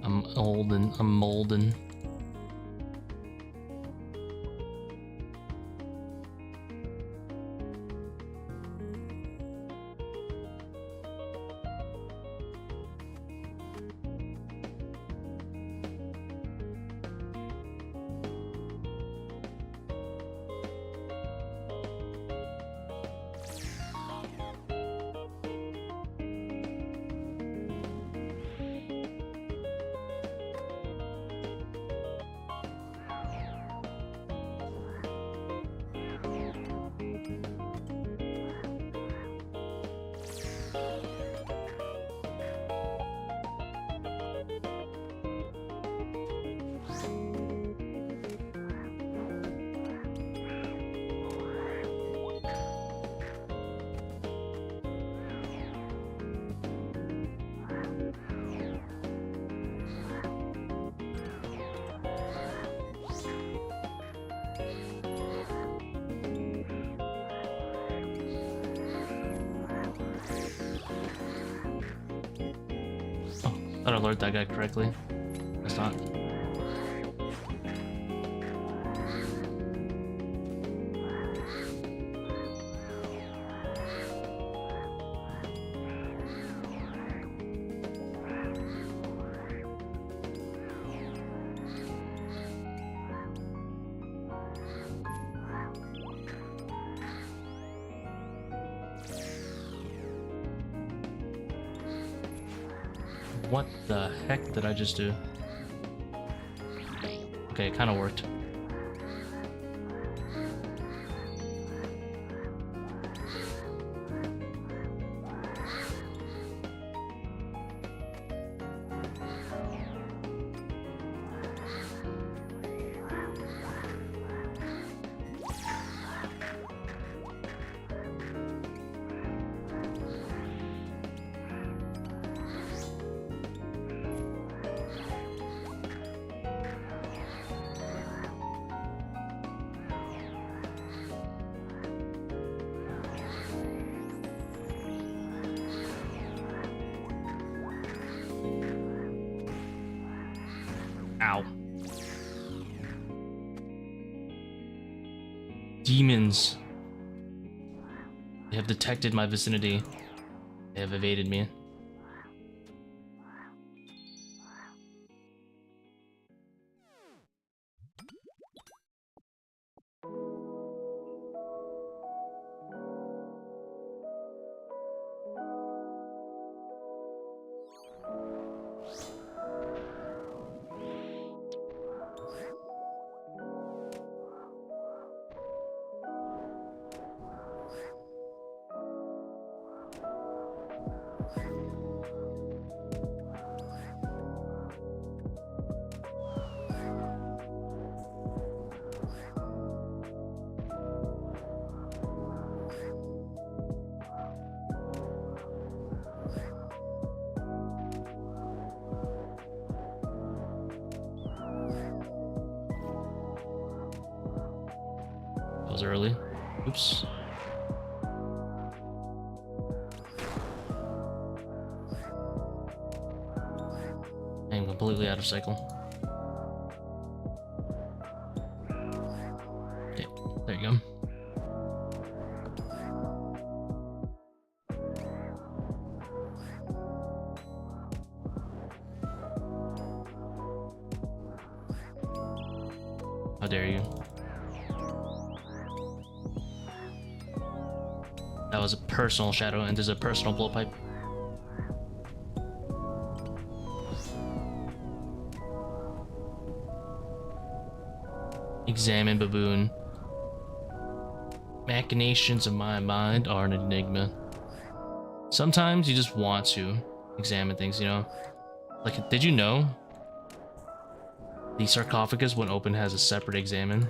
S1: I'm old and I'm molding. Thought I alerted that guy correctly. That's not. What the heck did I just do? Okay, it kind of worked. Ow. Demons. They have detected my vicinity. They have evaded me. That was early. Oops. I'm completely out of cycle. Okay, there you go. How dare you? That was a personal shadow, and there's a personal blowpipe. Examine baboon. Machinations of my mind are an enigma. Sometimes you just want to examine things, you know? Like, did you know the sarcophagus, when open, has a separate examine?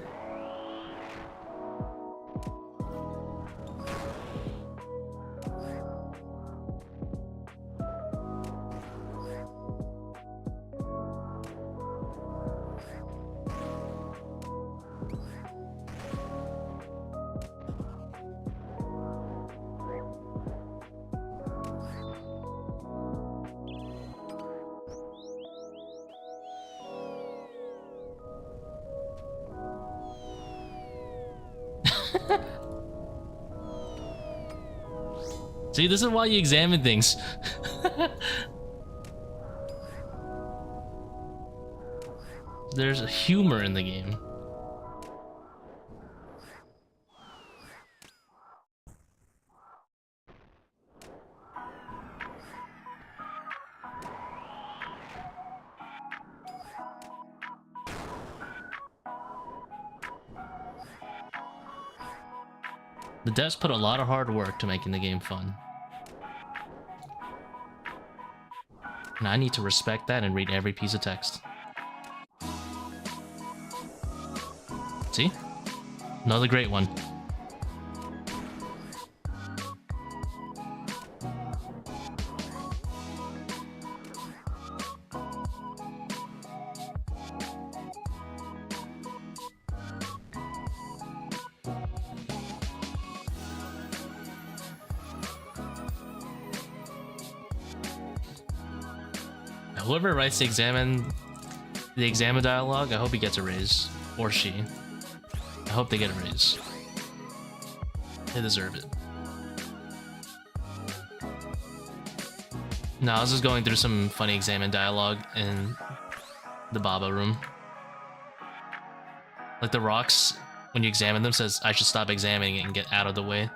S1: See, this is why you examine things. There's a humor in the game. The devs put a lot of hard work to making the game fun. And I need to respect that and read every piece of text. See? Another great one. Whoever writes the examine dialogue, I hope he gets a raise. Or she. I hope they get a raise. They deserve it. No, I was just going through some funny examine dialogue in the Baba room. Like the rocks, when you examine them, says I should stop examining it and get out of the way.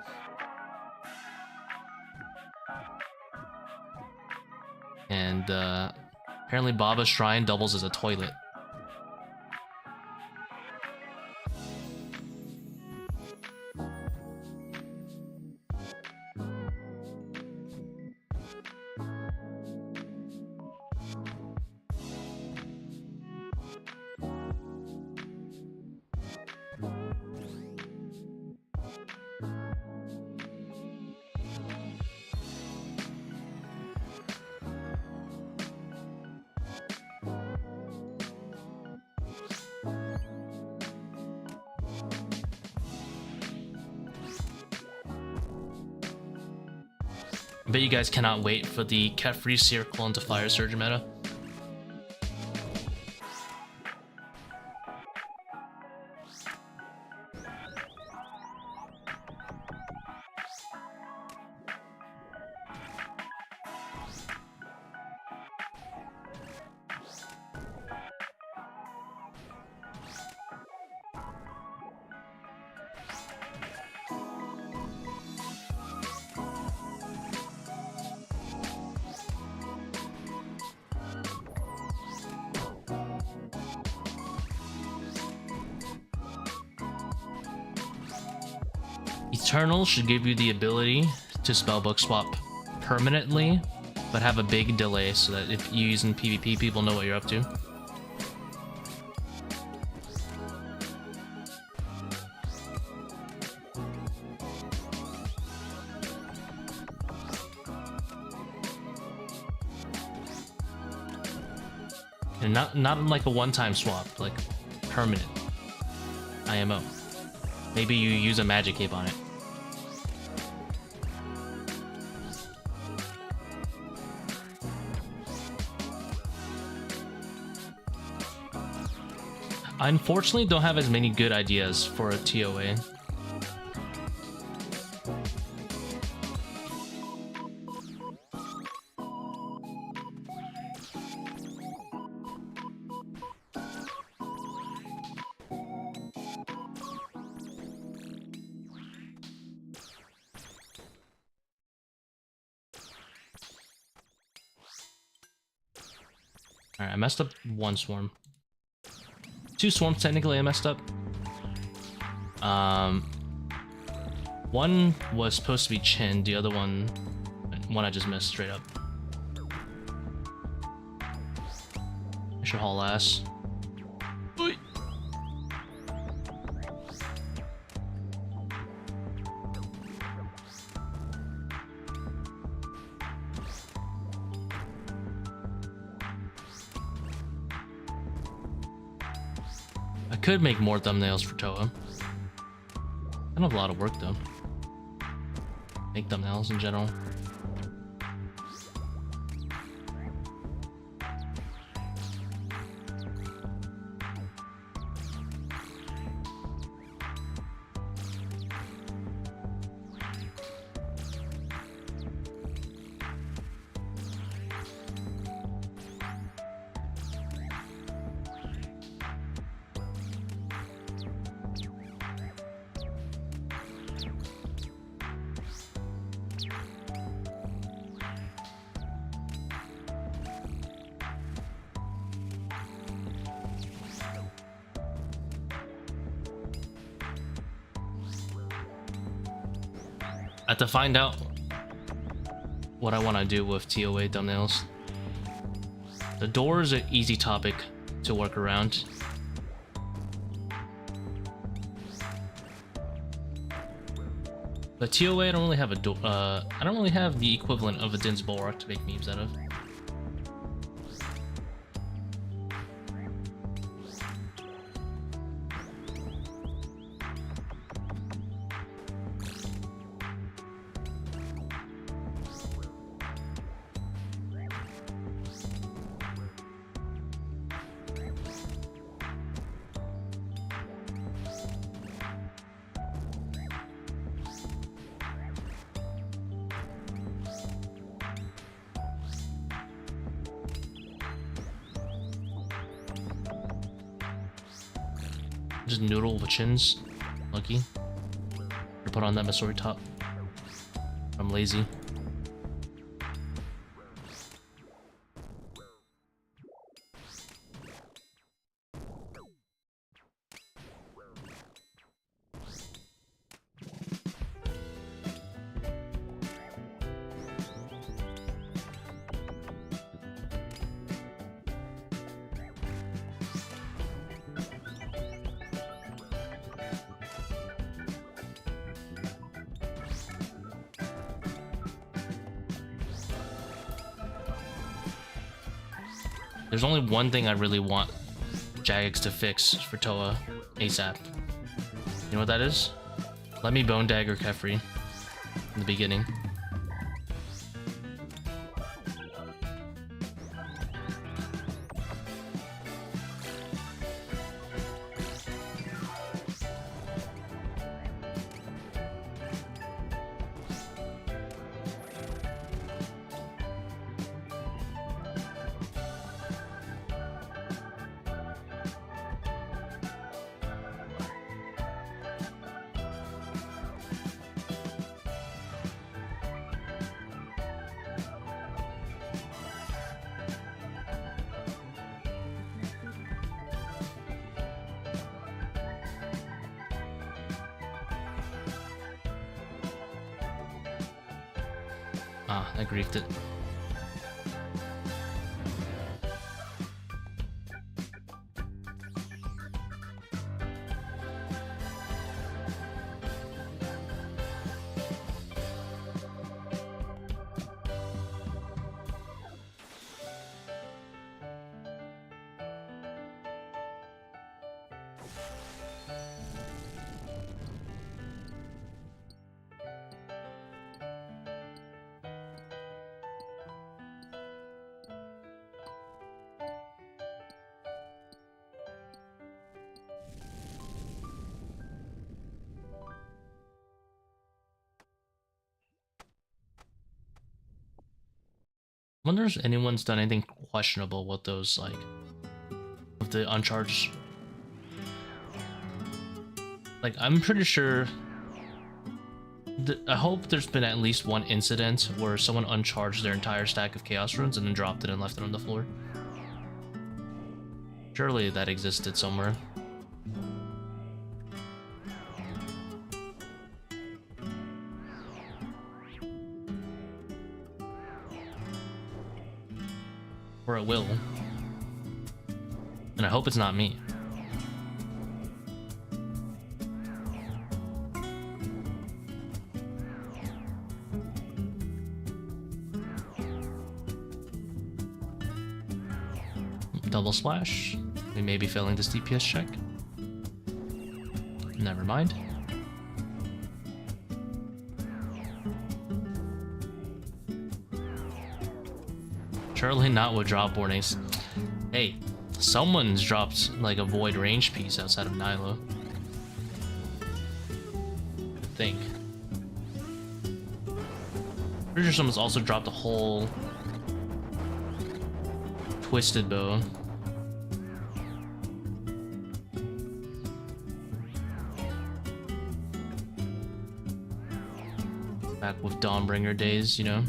S1: And apparently Baba's shrine doubles as a toilet. I bet you guys cannot wait for the Kephri Seercull into Fire Surge meta. Eternal should give you the ability to spellbook swap permanently, but have a big delay so that if you use in PvP, people know what you're up to. And not like a one-time swap, like permanent IMO. Maybe you use a magic cape on it. I unfortunately don't have as many good ideas for a ToA. Alright, I messed up one swarm. Two swarms technically I messed up. One was supposed to be Chin, the other one I just missed straight up. I should haul ass. Oy. I could make more thumbnails for ToA. I don't have a lot of work though. Make thumbnails in general. I have to find out what I want to do with ToA thumbnails. The door is an easy topic to work around. But ToA, I don't really have a door. I don't really have the equivalent of a Din's Bulwark to make memes out of. Just noodle with chins. Lucky. Or put on that Missouri top. I'm lazy. There's only one thing I really want Jagex to fix for ToA ASAP. You know what that is? Let me Bone Dagger Kephri in the beginning. Ah, I griefed it. I wonder if anyone's done anything questionable with those, like, with the uncharged. Like, I'm pretty sure. I hope there's been at least one incident where someone uncharged their entire stack of Chaos Runes and then dropped it and left it on the floor. Surely that existed somewhere. Or it will. And I hope it's not me. Double splash. We may be failing this DPS check. Never mind. Surely not with drop warnings. Hey, someone's dropped like a void range piece outside of Nilo. I think. Pretty sure someone's also dropped a whole twisted bow. Back with Dawnbringer days, you know.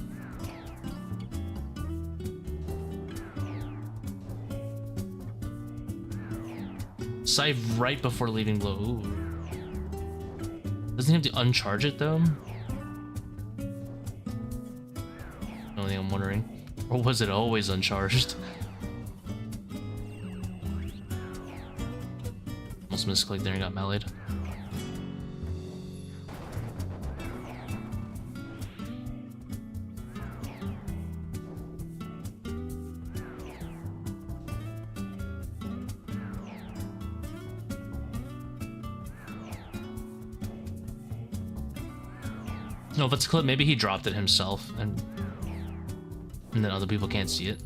S1: Scythe right before leaving blow. Ooh. Doesn't he have to uncharge it though? Only thing I'm wondering. Or was it always uncharged? Almost misclicked there and got meleeed. No, if it's a clip, maybe he dropped it himself and then other people can't see it.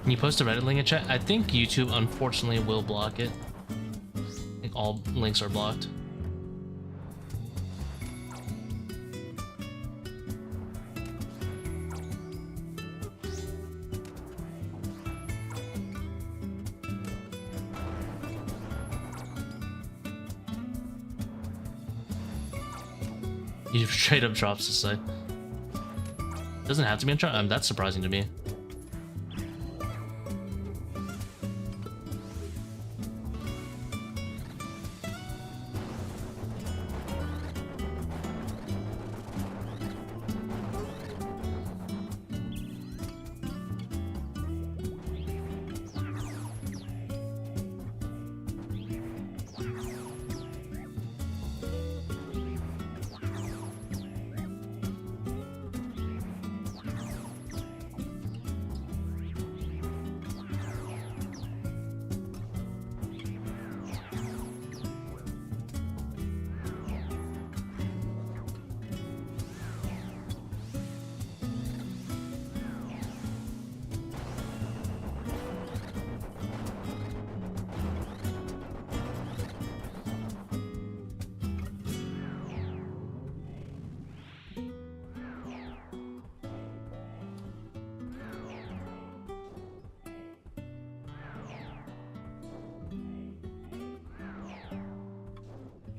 S1: Can you post a Reddit link in chat? I think YouTube unfortunately will block it. I think all links are blocked. He straight up drops the site. Doesn't have to be on drop. That's surprising to me.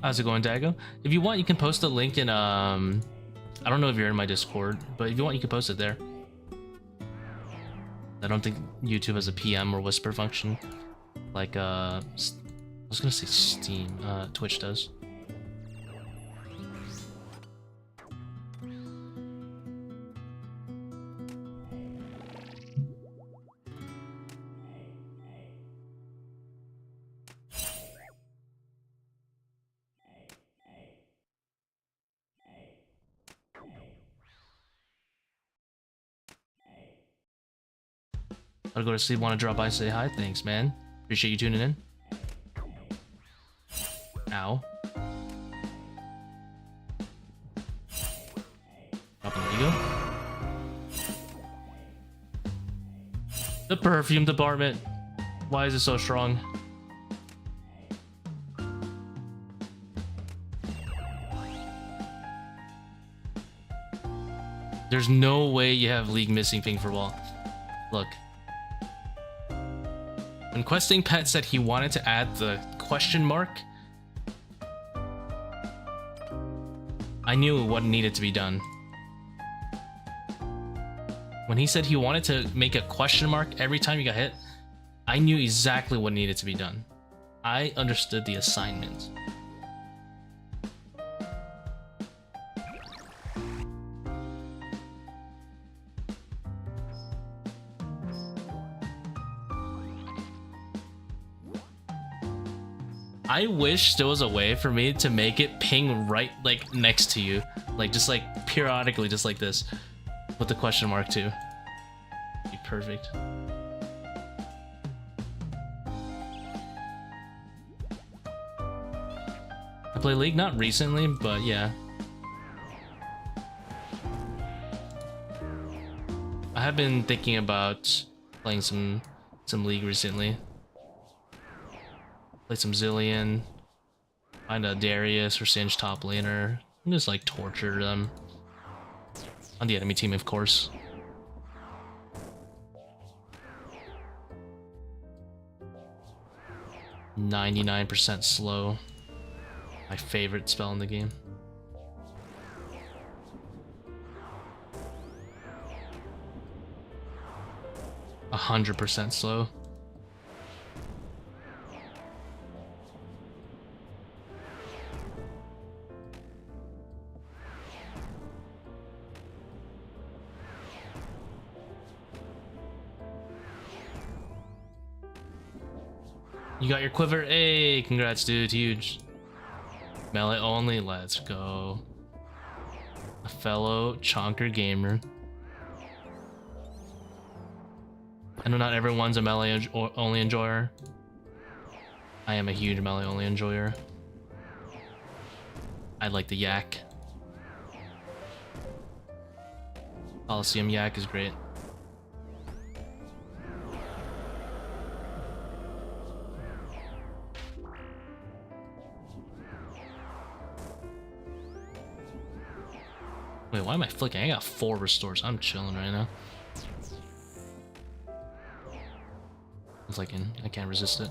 S1: How's it going, Dago? If you want, you can post a link in, I don't know if you're in my Discord, but if you want, you can post it there. I don't think YouTube has a PM or whisper function, like, I was gonna say Steam, Twitch does. I'll go to sleep, want to drop by, say hi. Thanks, man. Appreciate you tuning in. Ow. Dropping the ego. The perfume department. Why is it so strong? There's no way you have League missing ping for wall. Look. When Questing Pet said he wanted to add the question mark, I knew what needed to be done. When he said he wanted to make a question mark every time you got hit, I knew exactly what needed to be done. I understood the assignment. I wish there was a way for me to make it ping right, like, next to you. Like, just, like, periodically, just like this. With the question mark, too. Be perfect. I play League, not recently, but yeah. I have been thinking about playing some League recently. Play some Zillion, find a Darius or Singe top laner, and just like torture them. On the enemy team, of course. %99 slow. My favorite spell in the game. %100 slow. You got your quiver? Hey, congrats, dude. Huge. Melee only. Let's go. A fellow chonker gamer. I know not everyone's a melee only enjoyer. I am a huge melee only enjoyer. I like the yak. Coliseum yak is great. Wait, why am I flicking? I got 4 restores. I'm chilling right now. I'm flicking. I can't resist it.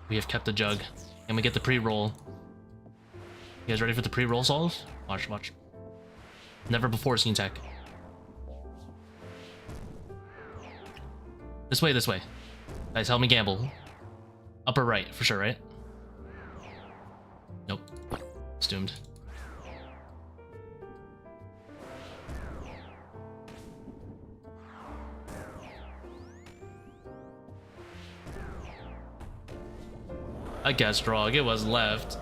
S1: We have kept the jug. And we get the pre-roll. You guys ready for the pre-roll solve? Watch, watch. Never before seen tech. This way, this way. Guys, help me gamble. Upper right, for sure, right? Nope. It's doomed. I guessed wrong. It was left.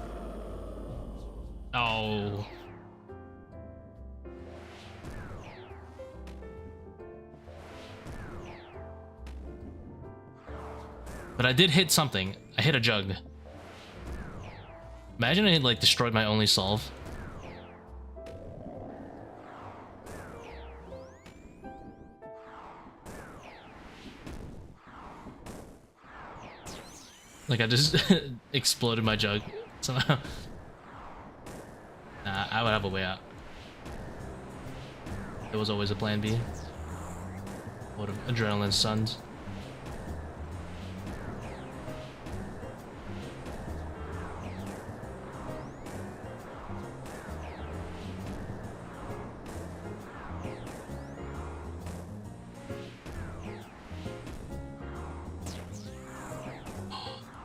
S1: Oh. But I did hit something. I hit a jug. Imagine I had, like, destroyed my only solve. Like, I just exploded my jug somehow. Nah, I would have a way out. There was always a plan B. What have adrenaline stunned.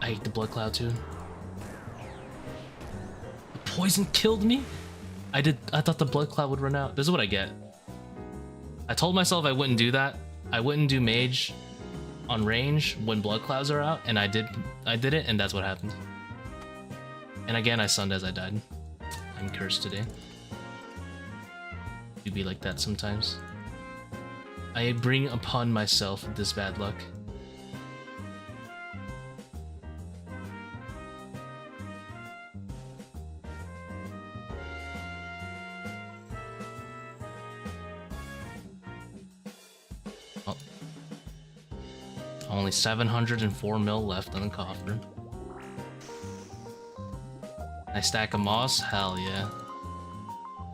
S1: I hate the blood cloud too. The poison killed me? I thought the blood cloud would run out. This is what I get. I told myself I wouldn't do that. I wouldn't do mage on range when blood clouds are out, and I did it, and that's what happened. And again, I sunned as I died. I'm cursed today. You be like that sometimes. I bring upon myself this bad luck. Only 704 mil left on the coffer. I stack a moss? Hell yeah.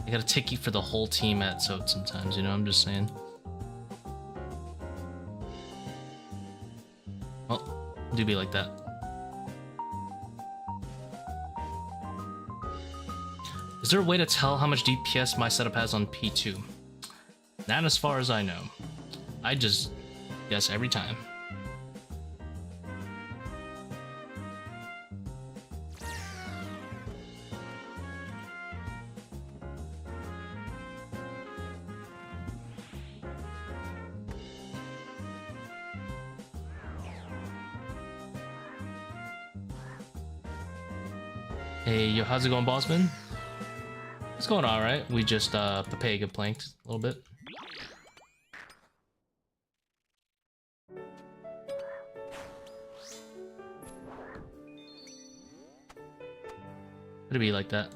S1: I got a ticky for the whole team at SOT sometimes, you know, I'm just saying. Well, do be like that. Is there a way to tell how much DPS my setup has on P2? Not as far as I know. I just guess every time. Hey, yo, how's it going, Bossman? It's going alright. We just, Papega planked a little bit. It'd be like that.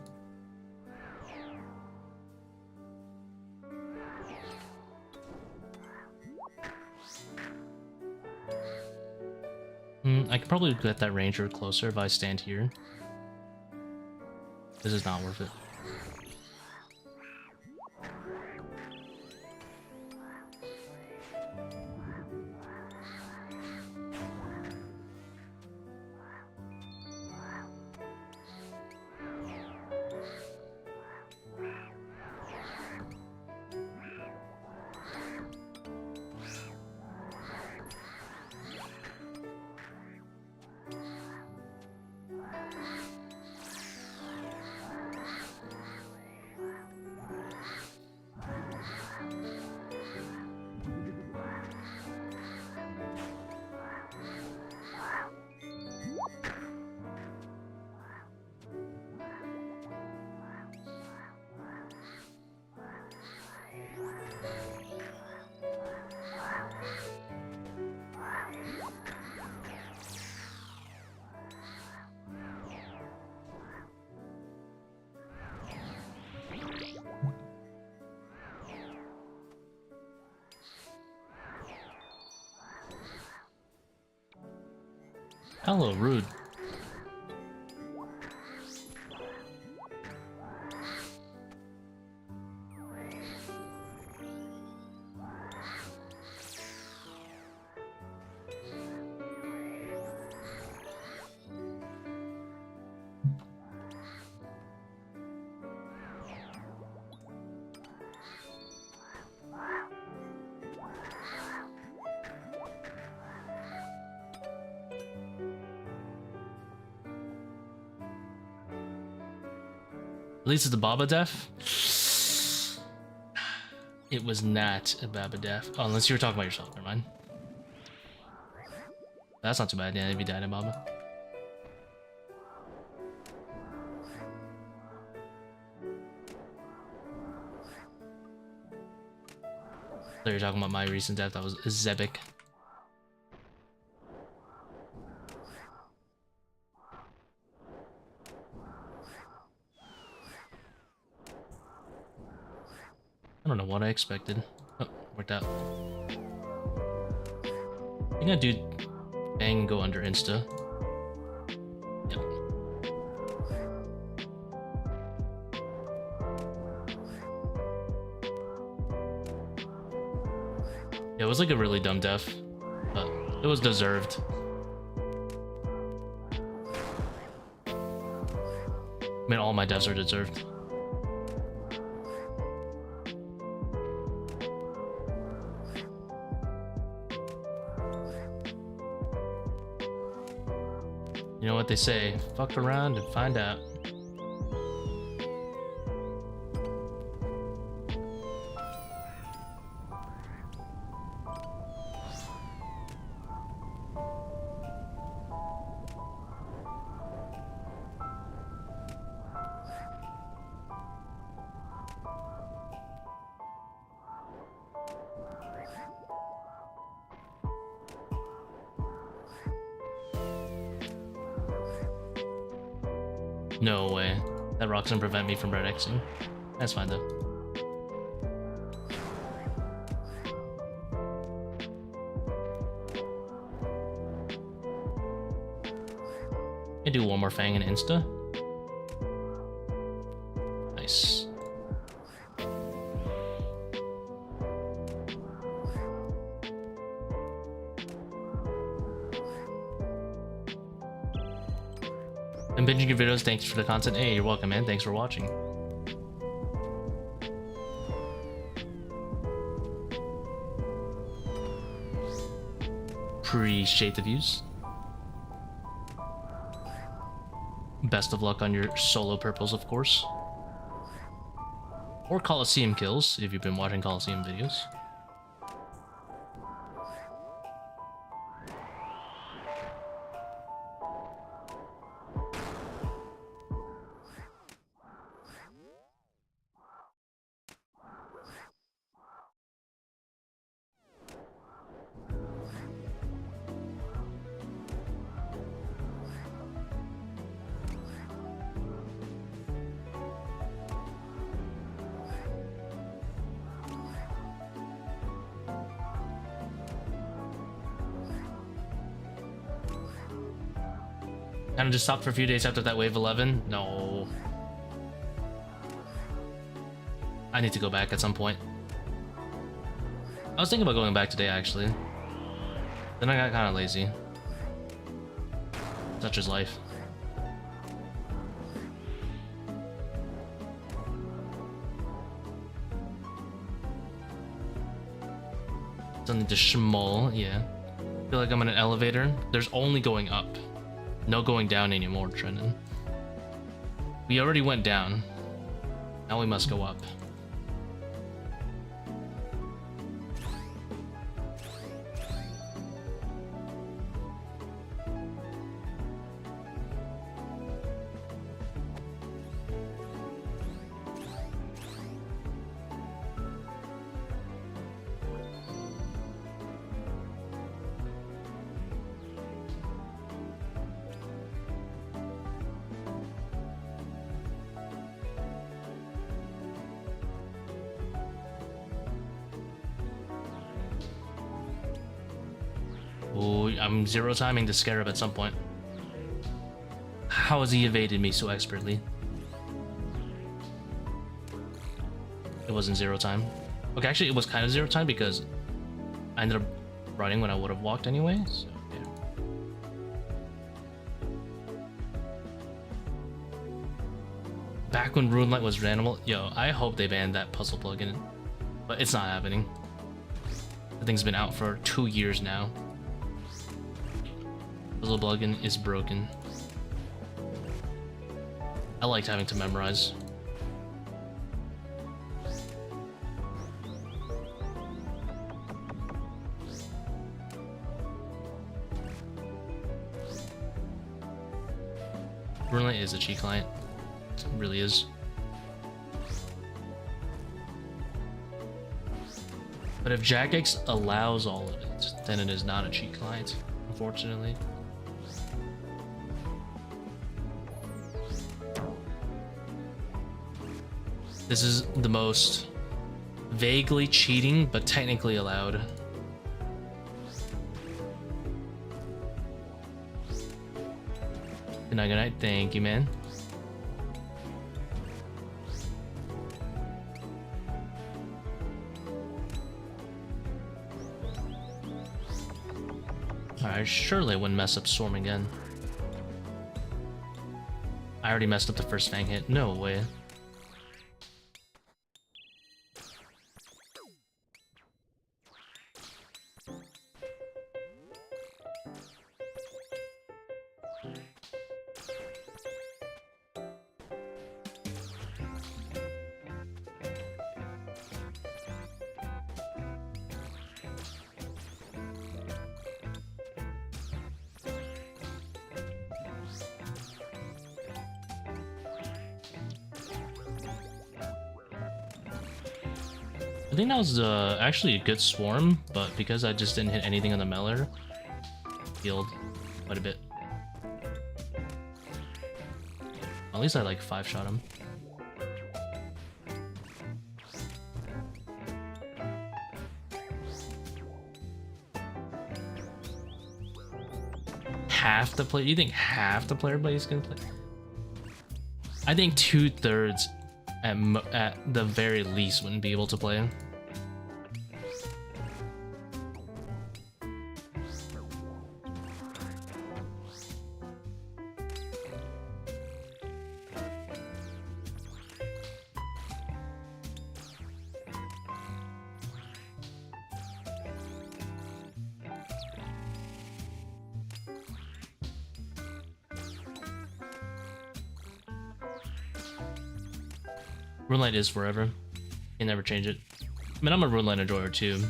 S1: I could probably get that ranger closer if I stand here. This is not worth it. Hello, rude. At least it's a Baba Def. It was not a Baba Def. Oh, unless you were talking about yourself. Never mind. That's not too bad. Yeah, if you died in Baba. So you're talking about my recent death. That was Zebak. I don't know what I expected. Oh, worked out. I think I do bang and go under insta. Yep. Yeah, it was like a really dumb death, but it was deserved. I mean, all my deaths are deserved. You know what they say, fuck around and find out. No way. That rock's gonna prevent me from red Xing. That's fine though. I do one more Fang and insta. Nice. And binging your videos, thanks for the content. Hey, you're welcome, man. Thanks for watching. Appreciate the views. Best of luck on your solo purples, of course. Or Coliseum kills, if you've been watching Coliseum videos. Kind of just stopped for a few days after that wave 11. No. I need to go back at some point. I was thinking about going back today, actually. Then I got kind of lazy. Such is life. Something to schmoll, yeah. Feel like I'm in an elevator. There's only going up. No going down anymore, Trenton. We already went down. Now we must go up. Ooh, I'm zero timing the Scarab at some point. How has he evaded me so expertly? It wasn't 0 time. Okay, actually it was kind of 0 time because I ended up running when I would have walked anyway, so yeah. Back when Runelite was randomable, yo, I hope they banned that puzzle plugin, but it's not happening. The thing's been out for 2 years now. Puzzle plugin is broken. I liked having to memorize. Runelite is a cheat client. It really is. But if Jagex allows all of it, then it is not a cheat client, unfortunately. This is the most vaguely cheating, but technically allowed. Good night, thank you, man. Alright, surely I wouldn't mess up Storm again. I already messed up the first Fang hit. No way. I think that was actually a good swarm, but because I just didn't hit anything on the Meller, healed quite a bit. At least I like 5-shot him. Half the player? You think half the player base gonna play? I think 2/3 at the very least wouldn't be able to play him. Runelite is forever. You can never change it. I mean, I'm a Runelite enjoyer too,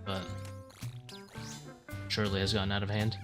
S1: but surely has gotten out of hand.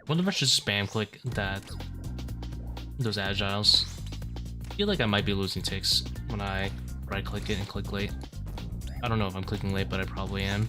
S1: What if I should spam click those agiles? I feel like I might be losing ticks when I right click it and click late. I don't know if I'm clicking late, but I probably am.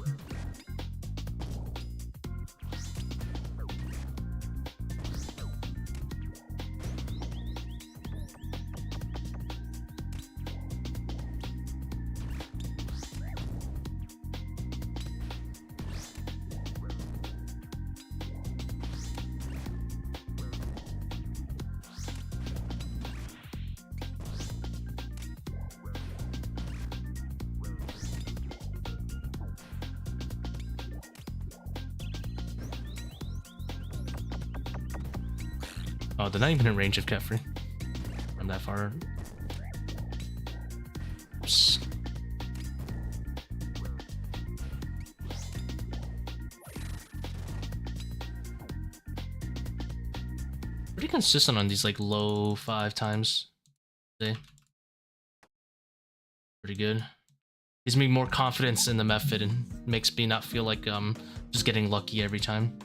S1: Oh, they're not even in range of Kephri. I'm that far. Oops. Pretty consistent on these like low 5 times today. Pretty good. Gives me more confidence in the method and makes me not feel like just getting lucky every time.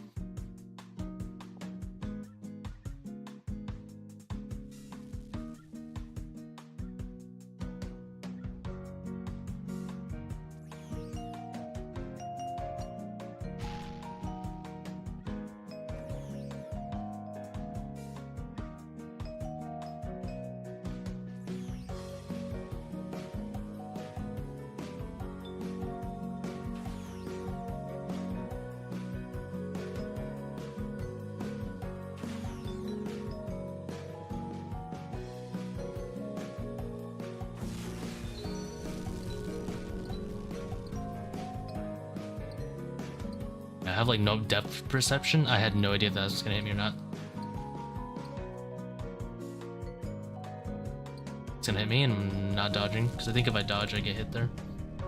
S1: I have like no depth perception. I had no idea if that was gonna hit me or not. It's gonna hit me and I'm not dodging, because I think if I dodge I get hit there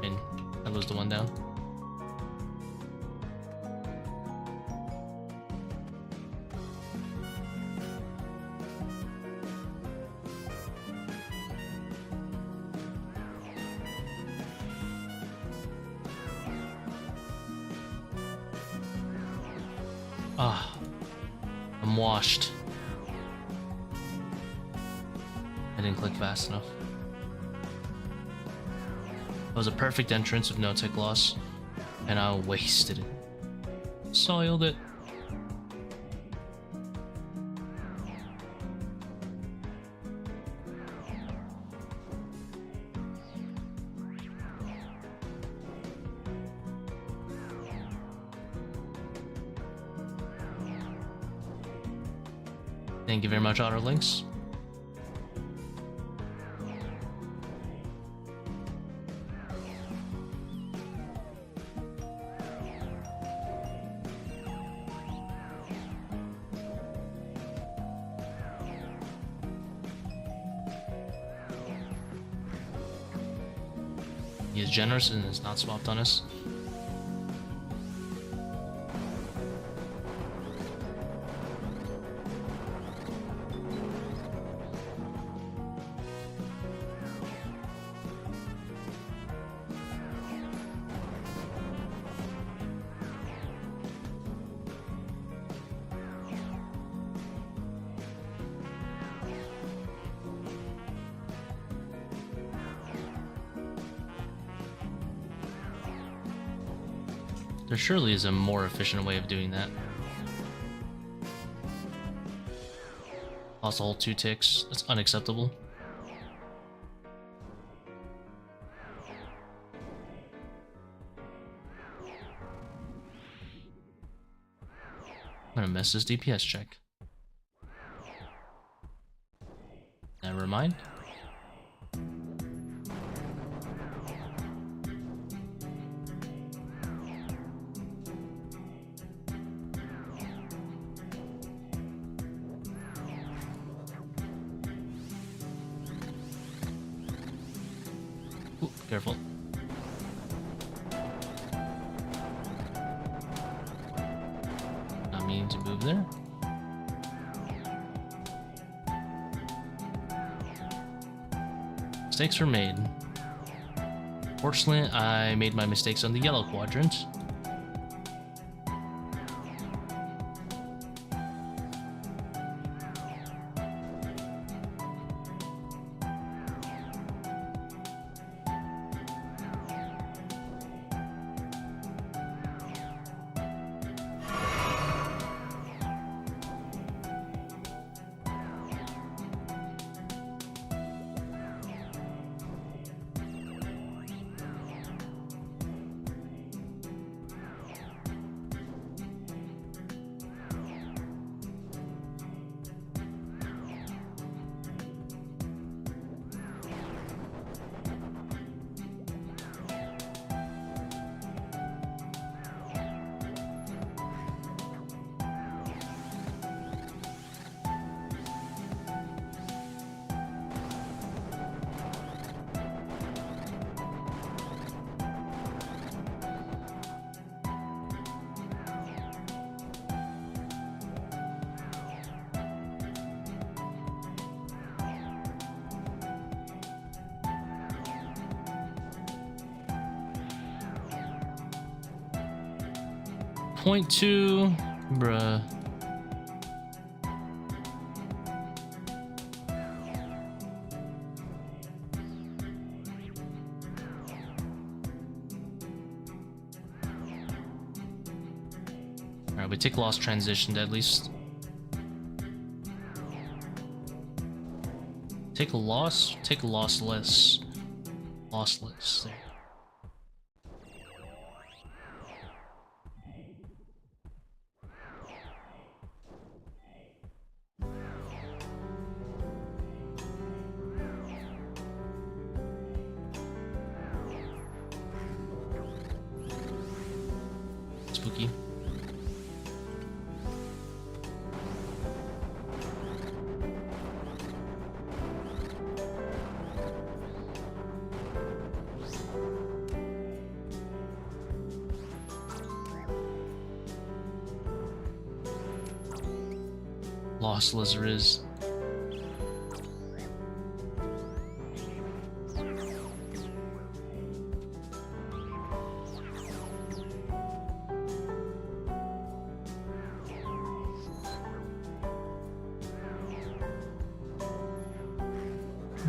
S1: and I lose the one down. Ah, I'm washed. I didn't click fast enough. That was a perfect entrance with no tick loss, and I wasted it. Soiled it. Thank you very much, Outer Links. He is generous and is not swapped on us. There surely is a more efficient way of doing that. Lost all 2 ticks. That's unacceptable. I'm gonna miss this DPS check. Never mind. Ooh, careful. Not meaning to move there. Mistakes were made. Fortunately, I made my mistakes on the yellow quadrant. 0.2, bruh. Alright, we take lost transitioned at least. Take loss, take lossless. Lossless. There. Spooky. Lossless Riz.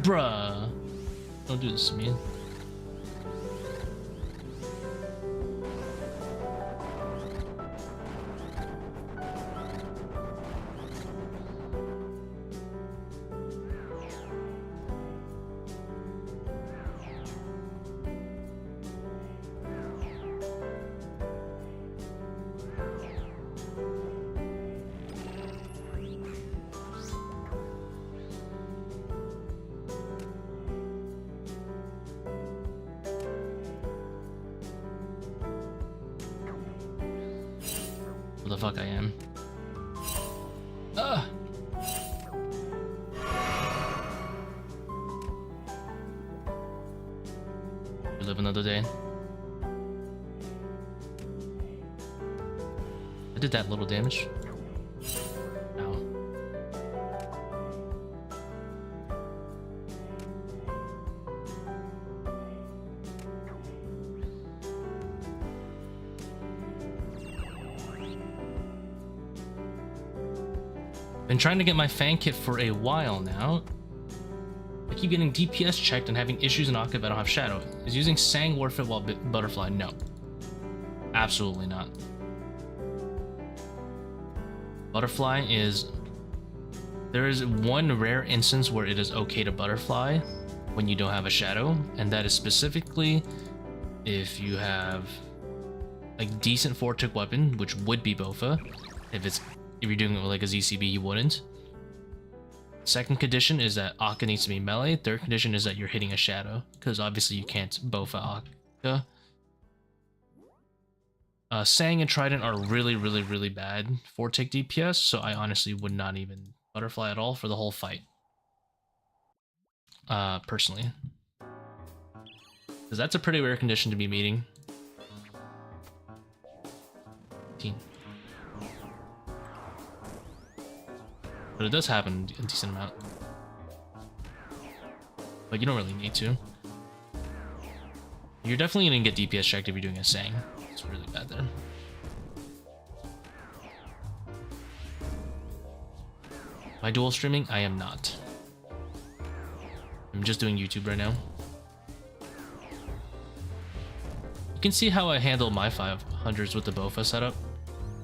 S1: Bruh. Don't do this to me. What the fuck I am. Ugh. We live another day. I did that little damage. Ow. Been trying to get my fan kit for a while now. I keep getting DPS checked and having issues in Akkha if I don't have Shadow. Is using Sang worth it while Butterfly? No. Absolutely not. Butterfly is... There is one rare instance where it is okay to Butterfly when you don't have a Shadow, and that is specifically if you have a decent 4-tick weapon, which would be Bofa. If you're doing it with like a ZCB, you wouldn't. Second condition is that Akkha needs to be melee. Third condition is that you're hitting a Shadow, because obviously you can't Bofa Akkha. Sang and Trident are really bad 4-tick DPS, so I honestly would not even Butterfly at all for the whole fight. Personally. Because that's a pretty rare condition to be meeting. 15. But it does happen a decent amount. But you don't really need to. You're definitely gonna get DPS checked if you're doing a Sang. It's really bad there. Am I dual streaming? I am not. I'm just doing YouTube right now. You can see how I handle my 500s with the Bofa setup.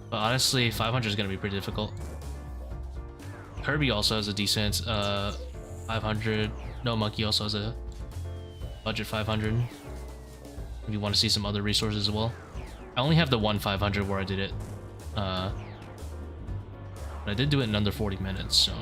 S1: But honestly, 500 is gonna be pretty difficult. Kirby also has a decent 500. No, Monkey also has a budget 500. If you want to see some other resources as well. I only have the one 500 where I did it. But I did do it in under 40 minutes, so...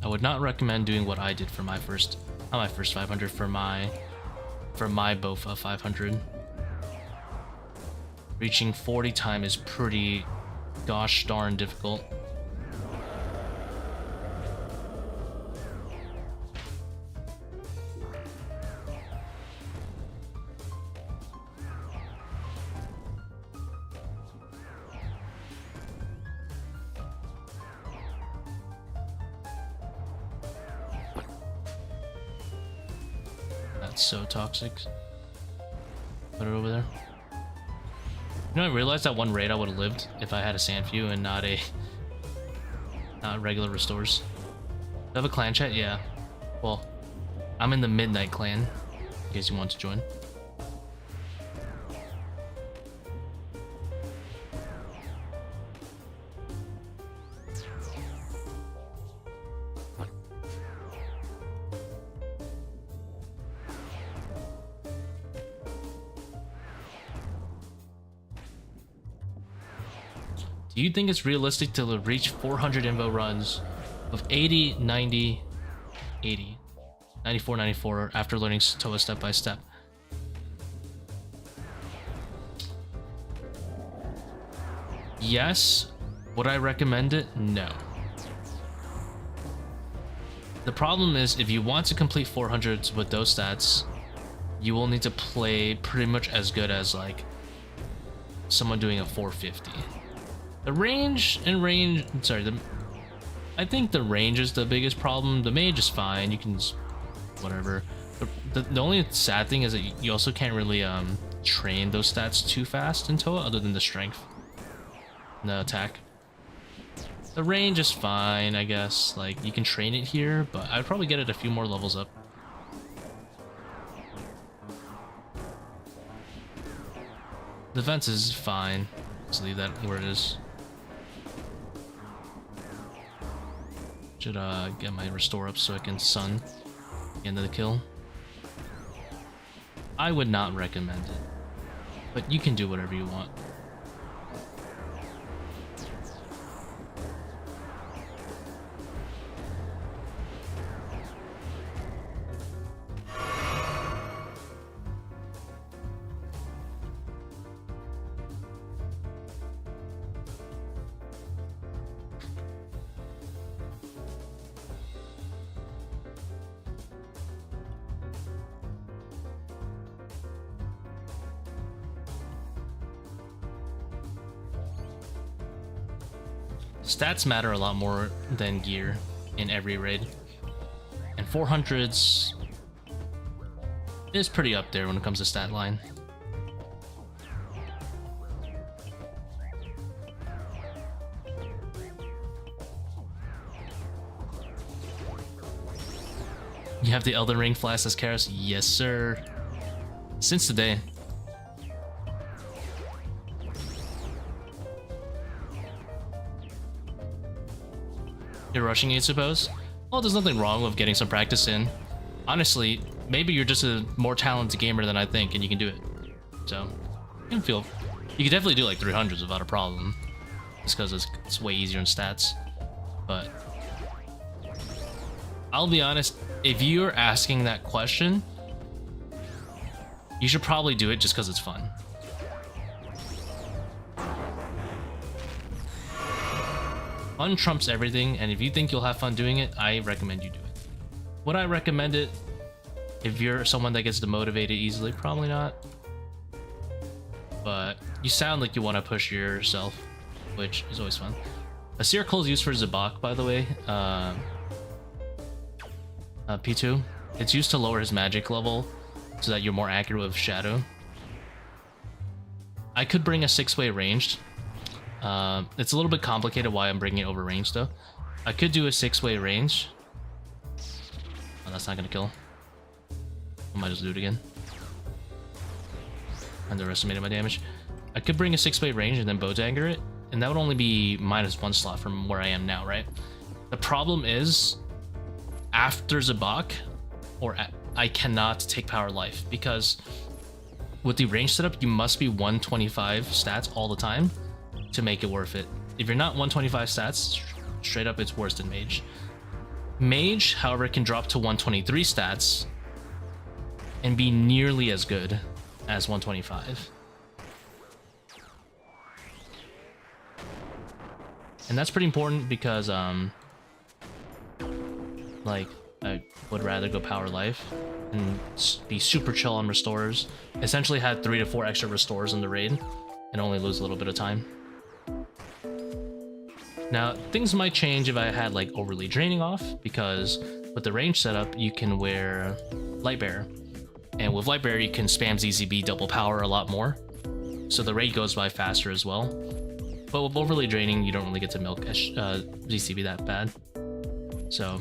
S1: I would not recommend doing what I did for my first, not my first 500, for my Bofa 500. Reaching 40 time is pretty gosh darn difficult. That's so toxic. Put it over there. You know, I realized that one raid I would have lived if I had a Sandfew and not regular restores. Do I have a clan chat? Yeah. Well, I'm in the Midnight Clan, in case you want to join. Do you think it's realistic to reach 400 invo runs of 80, 90, 80, 94, 94 after learning ToA step by step? Yes. Would I recommend it? No. The problem is, if you want to complete 400s with those stats, you will need to play pretty much as good as like someone doing a 450. The range, I think the range is the biggest problem. The mage is fine, you can whatever. The only sad thing is that you also can't really train those stats too fast in ToA other than the strength and the attack. The range is fine, I guess. Like, you can train it here, but I'd probably get it a few more levels up. Defense is fine. Let's leave that where it is. Should get my restore up so I can sun the end of the kill. I would not recommend it, but you can do whatever you want. Stats matter a lot more than gear in every raid, and 400s is pretty up there when it comes to stat line. You have the Elden Ring flask as Karos? Yes, sir. Since today. You're rushing it, suppose? Well, there's nothing wrong with getting some practice in. Honestly, maybe you're just a more talented gamer than I think, and you can do it. So, you can definitely do like 300s without a problem. Just because it's way easier in stats. But I'll be honest, if you're asking that question, you should probably do it just because it's fun. Fun trumps everything, and if you think you'll have fun doing it, I recommend you do it. Would I recommend it if you're someone that gets demotivated easily? Probably not. But you sound like you want to push yourself, which is always fun. A Seercull is used for Zebak, by the way. P2. It's used to lower his magic level so that you're more accurate with Shadow. I could bring a 6-way ranged. It's a little bit complicated why I'm bringing it over range though. I could do a 6-way range. Oh, that's not gonna kill. I might just do it again. Underestimated my damage. I could bring a 6-way range and then Bone Dagger it, and that would only be -1 slot from where I am now, right? The problem is, after Zebak, I cannot take Power Life, because with the range setup, you must be 125 stats all the time to make it worth it. If you're not 125 stats, straight up it's worse than Mage. Mage, however, can drop to 123 stats and be nearly as good as 125. And that's pretty important because like, I would rather go Power Life and be super chill on restores. Essentially had 3 to 4 extra restores in the raid and only lose a little bit of time. Now, things might change if I had like overly draining off, because with the range setup, you can wear Lightbearer. And with Library, you can spam ZZB double power a lot more, so the raid goes by faster as well. But with Overly Draining, you don't really get to milk ZCB that bad. So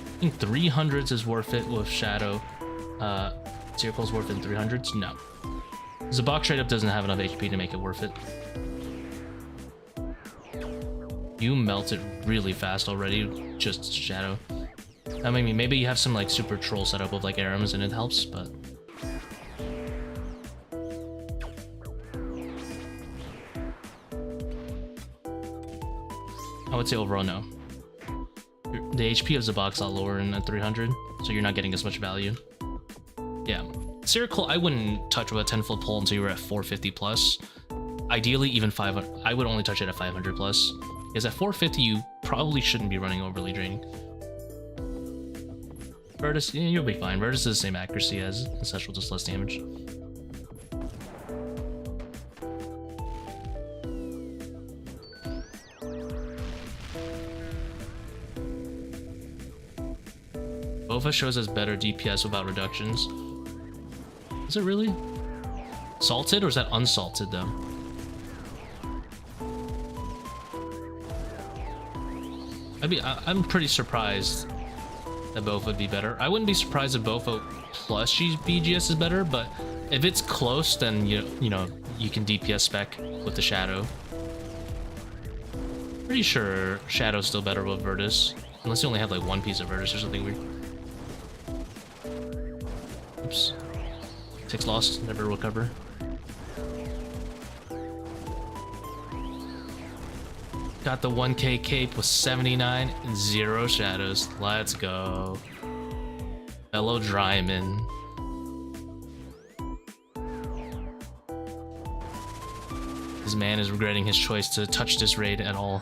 S1: I think 300s is worth it with Shadow. Seercull's worth it in 300s? No. Zebak straight up doesn't have enough HP to make it worth it. You melt it really fast already, just Shadow. I mean, maybe you have some like super troll setup with like Arams and it helps, but... I would say overall no. The HP of Zebak's a lot lower in 300, so you're not getting as much value. Yeah. Seercull, I wouldn't touch with a 10-foot pole until you were at 450 plus. Ideally, even 500. I would only touch it at 500 plus. Because at 450, you probably shouldn't be running Overly Draining. Virtus, yeah, you'll be fine. Virtus is the same accuracy as Ancestral, just less damage. Bofa shows us better DPS without reductions. Is it really? Salted, or is that unsalted though? I'm pretty surprised that Bofa would be better. I wouldn't be surprised if Bofa plus BGS is better, but if it's close, then you know you can DPS spec with the Shadow. Pretty sure Shadow's still better with Virtus, unless you only have like one piece of Virtus or something weird. Oops. 6 lost, never recover. Got the 1k cape with 79 and 0 shadows. Let's go. Fellow Dryman. This man is regretting his choice to touch this raid at all.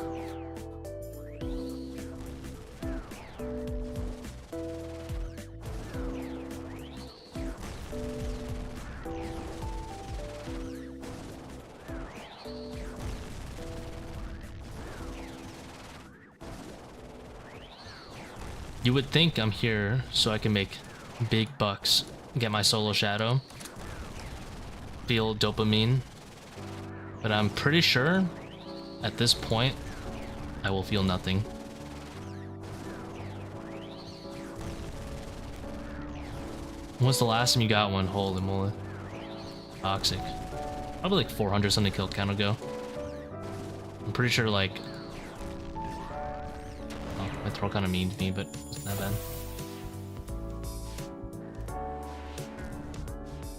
S1: You would think I'm here so I can make big bucks, get my solo shadow, feel dopamine, but I'm pretty sure at this point I will feel nothing. When was the last time you got one? Holy moly. Toxic. Probably like 400 something kill count ago. I'm pretty sure like... Oh, my throw kind of means me, but it's not bad.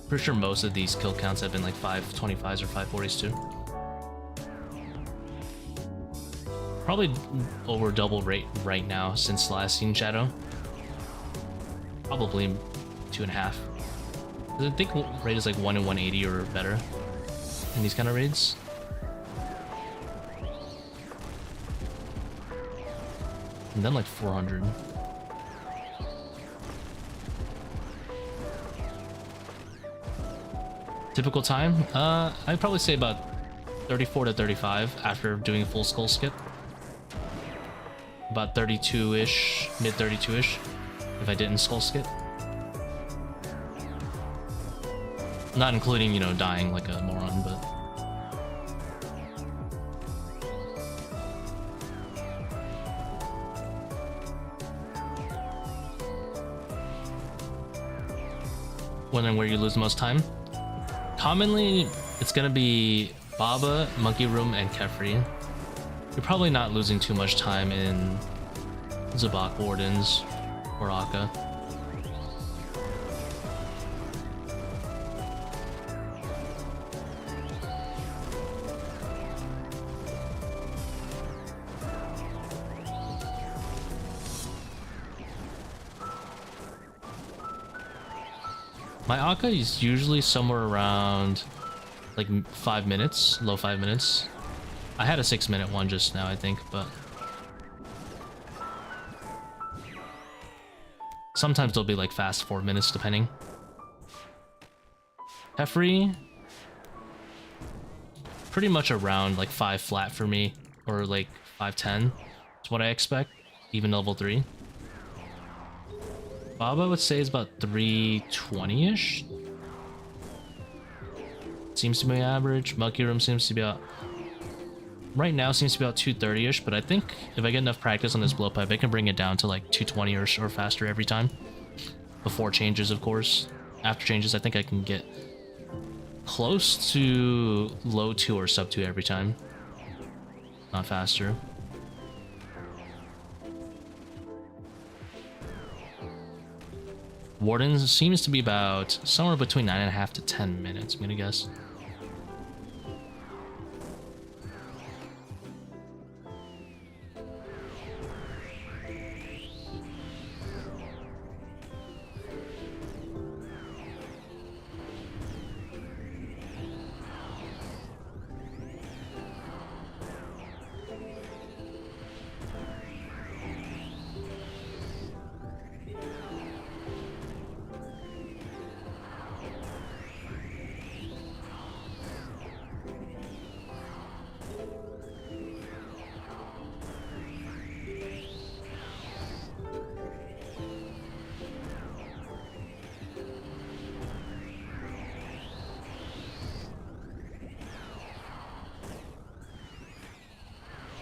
S1: Pretty sure most of these kill counts have been like 525s or 540s too. Probably over double rate right now since last seen Shadow. Probably 2.5. I think rate is like 1 in 180 or better in these kind of raids. And then like 400. Typical time? I'd probably say about 34 to 35 after doing a full skull skip. About 32-ish, mid 32-ish, if I didn't skull skip. Not including, you know, dying like a moron, but... When and where you lose the most time? Commonly, it's gonna be Baba, Monkey Room, and Kephri. You're probably not losing too much time in Zebak, Wardens, or Akkha. My Akkha is usually somewhere around like 5 minutes, low 5 minutes. I had a 6-minute one just now, I think, but sometimes they'll be like fast 4 minutes depending. Kephri, pretty much around like 5 flat for me, or like 510 is what I expect, even level 3. Bob, I would say, is about 320-ish. Seems to be average. Monkey Room seems to be about... Right now seems to be about 230-ish, but I think if I get enough practice on this blowpipe, I can bring it down to like 220 or faster every time. Before changes, of course. After changes, I think I can get close to low 2 or sub 2 every time. Not faster. Wardens seems to be about somewhere between 9.5 to 10 minutes, I'm gonna guess.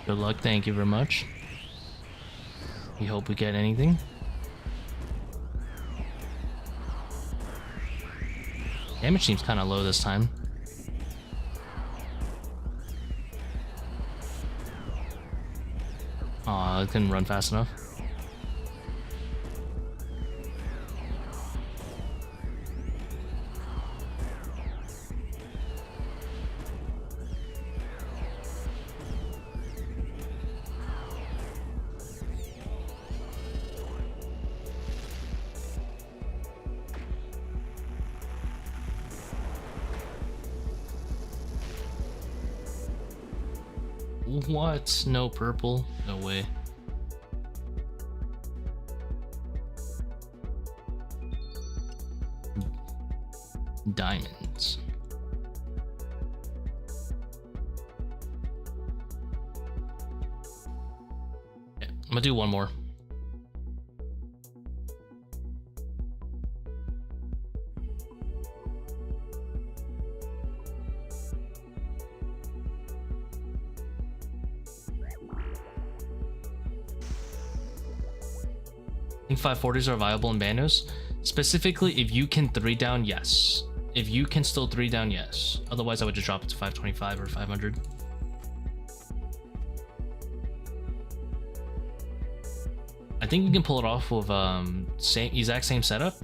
S1: Good luck, thank you very much. We hope we get anything. Damage seems kind of low this time. Aw, I couldn't run fast enough. What? No purple? No way. Diamonds. Yeah, I'm gonna do one more. I think 540s are viable in Bandos. Specifically, if you can 3 down, yes. If you can still 3 down, yes. Otherwise, I would just drop it to 525 or 500. I think you can pull it off with exact same setup.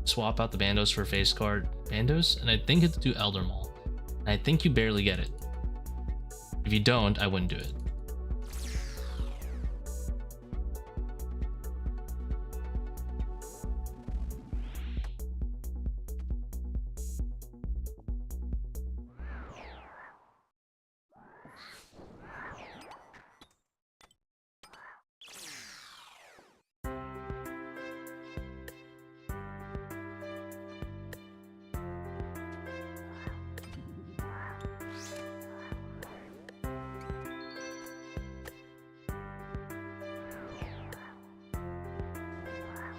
S1: Swap out the Bandos for face card Bandos, and I think it's do Elder Maul. And I think you barely get it. If you don't, I wouldn't do it.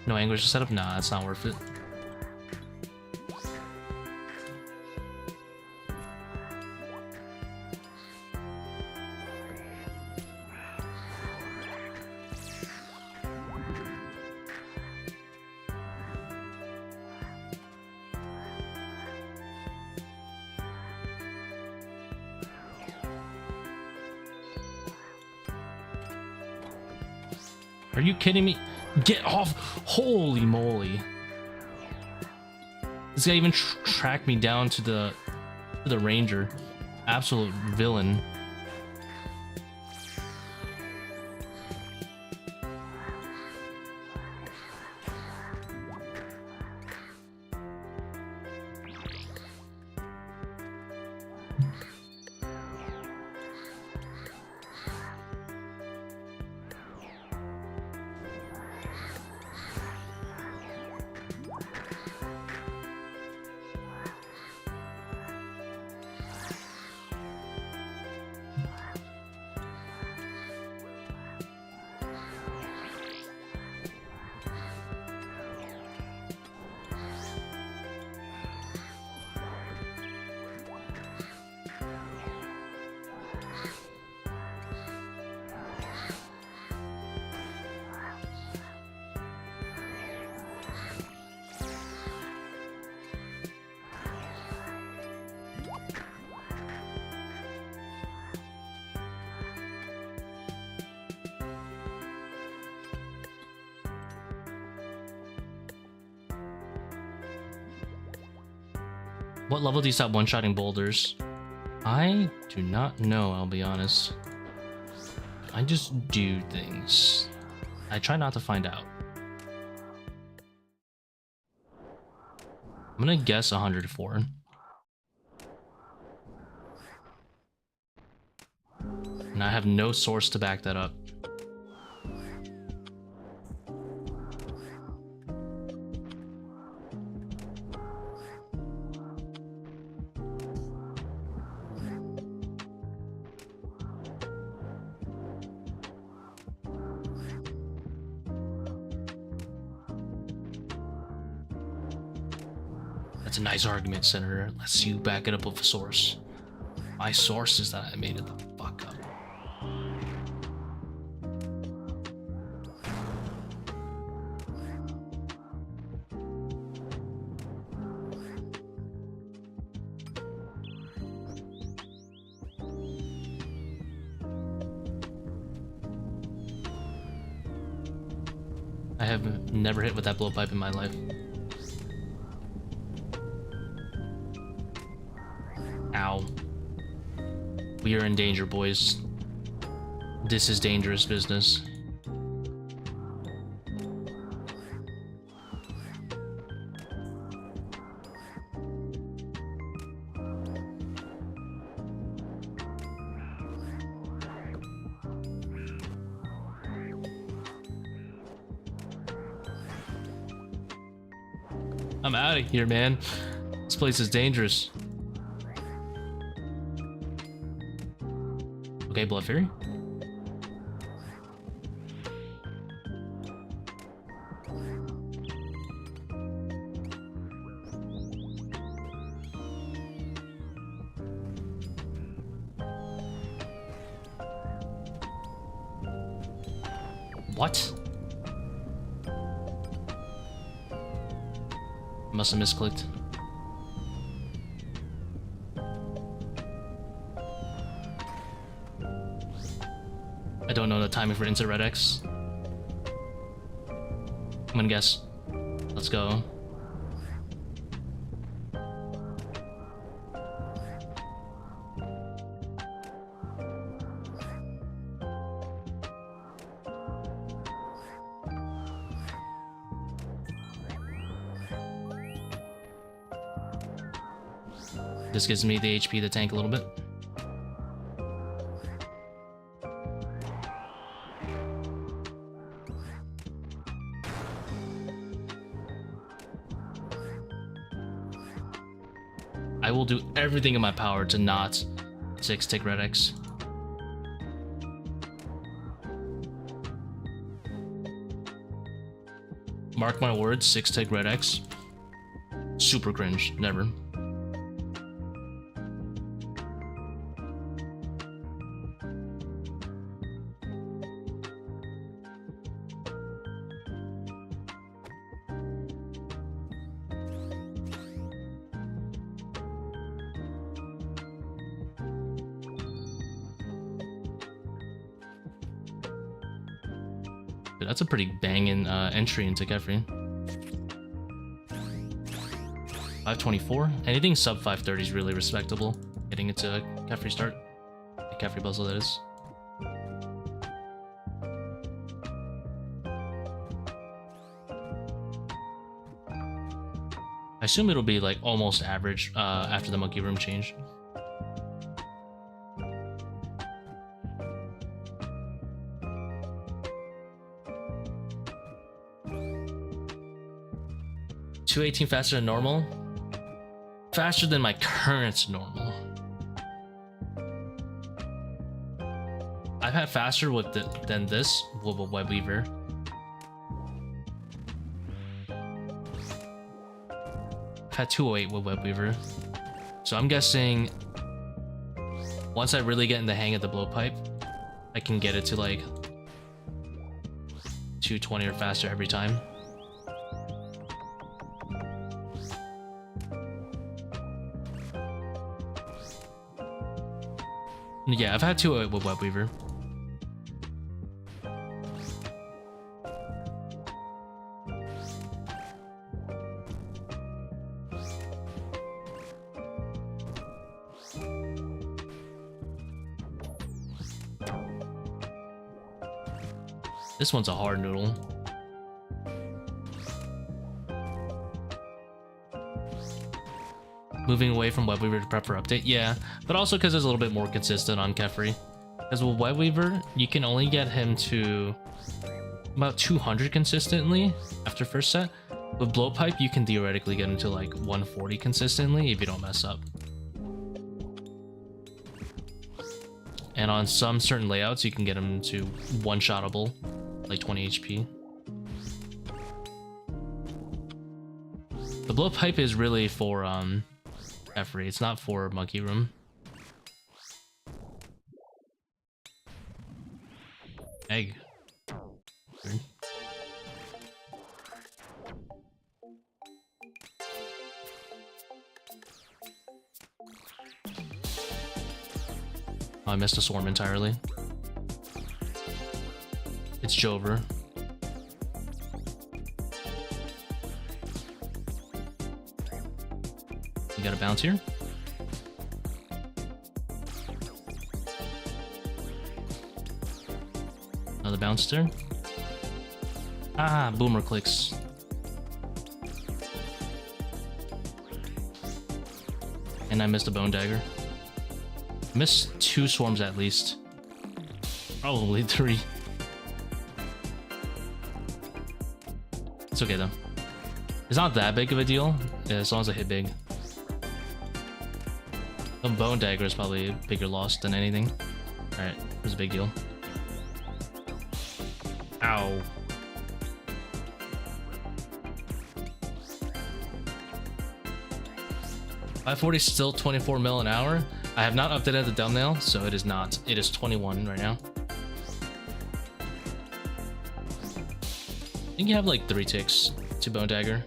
S1: No anguish setup? Nah, it's not worth it. Are you kidding me? Get off! Holy moly! This guy even tracked me down to the ranger. Absolute villain. What level do you stop one-shotting boulders? I do not know, I'll be honest. I just do things. I try not to find out. I'm gonna guess 104. And I have no source to back that up. That's a nice argument, Senator. Let's you back it up with a source. My source is that I made it the fuck up. I have never hit with that blowpipe in my life. Ow. We are in danger, boys. This is dangerous business. I'm out of here, man. This place is dangerous. Okay, Blood Fury. What? Must have misclicked. I don't know the timing for insert red X. I'm gonna guess. Let's go. This gives me the HP to tank a little bit. I will do everything in my power to not 6-tick red X. Mark my words, 6-tick red X. Super cringe, never. That's a pretty banging entry into Kephri. 524. Anything sub 530 is really respectable. Getting into a Kephri start. A Kephri puzzle, that is. I assume it'll be like almost average after the monkey room change. .218 faster than normal? Faster than my current normal. I've had faster with than this with Web Weaver. I've had 208 with Web Weaver. So I'm guessing once I really get in the hang of the blowpipe, I can get it to like 220 or faster every time. Yeah, I've had 208 with Web Weaver. This one's a hard noodle. Moving away from Web Weaver to prep for update, yeah, but also because it's a little bit more consistent on Kephri. Because with Web Weaver, you can only get him to about 200 consistently after first set. With Blowpipe, you can theoretically get him to like 140 consistently if you don't mess up. And on some certain layouts, you can get him to one-shottable, like 20 HP. The Blowpipe is really for Kephri, it's not for Monkey Room. Egg. Weird. Oh, I missed a swarm entirely. It's Jover. You got a bounce here? Another bounce there. Ah, boomer clicks. And I missed a Bone Dagger. Missed 2 swarms at least. Probably 3. It's okay though. It's not that big of a deal, as long as I hit big. The Bone Dagger is probably a bigger loss than anything. Alright, it was a big deal. Ow. .540 still 24 mil an hour. I have not updated the thumbnail, so it is not. It is 21 right now. I think you have like 3 ticks to Bone Dagger.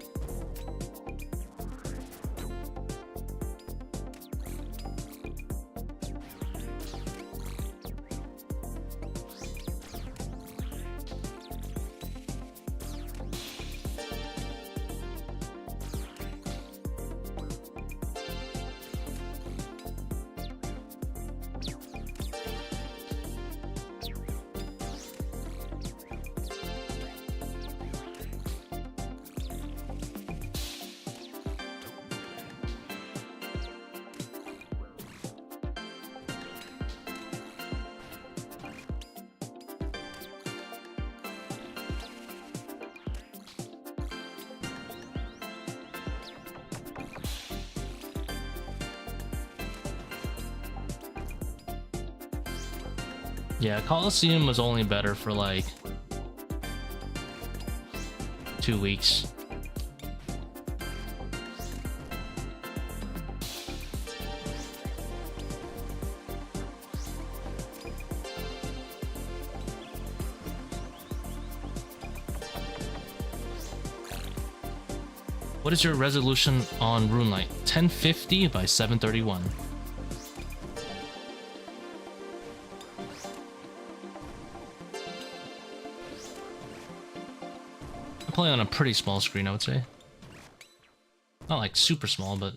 S1: Yeah, Coliseum was only better for like 2 weeks. What is your resolution on RuneLight? 1050 by 731. Play on a pretty small screen, I would say. Not like super small, but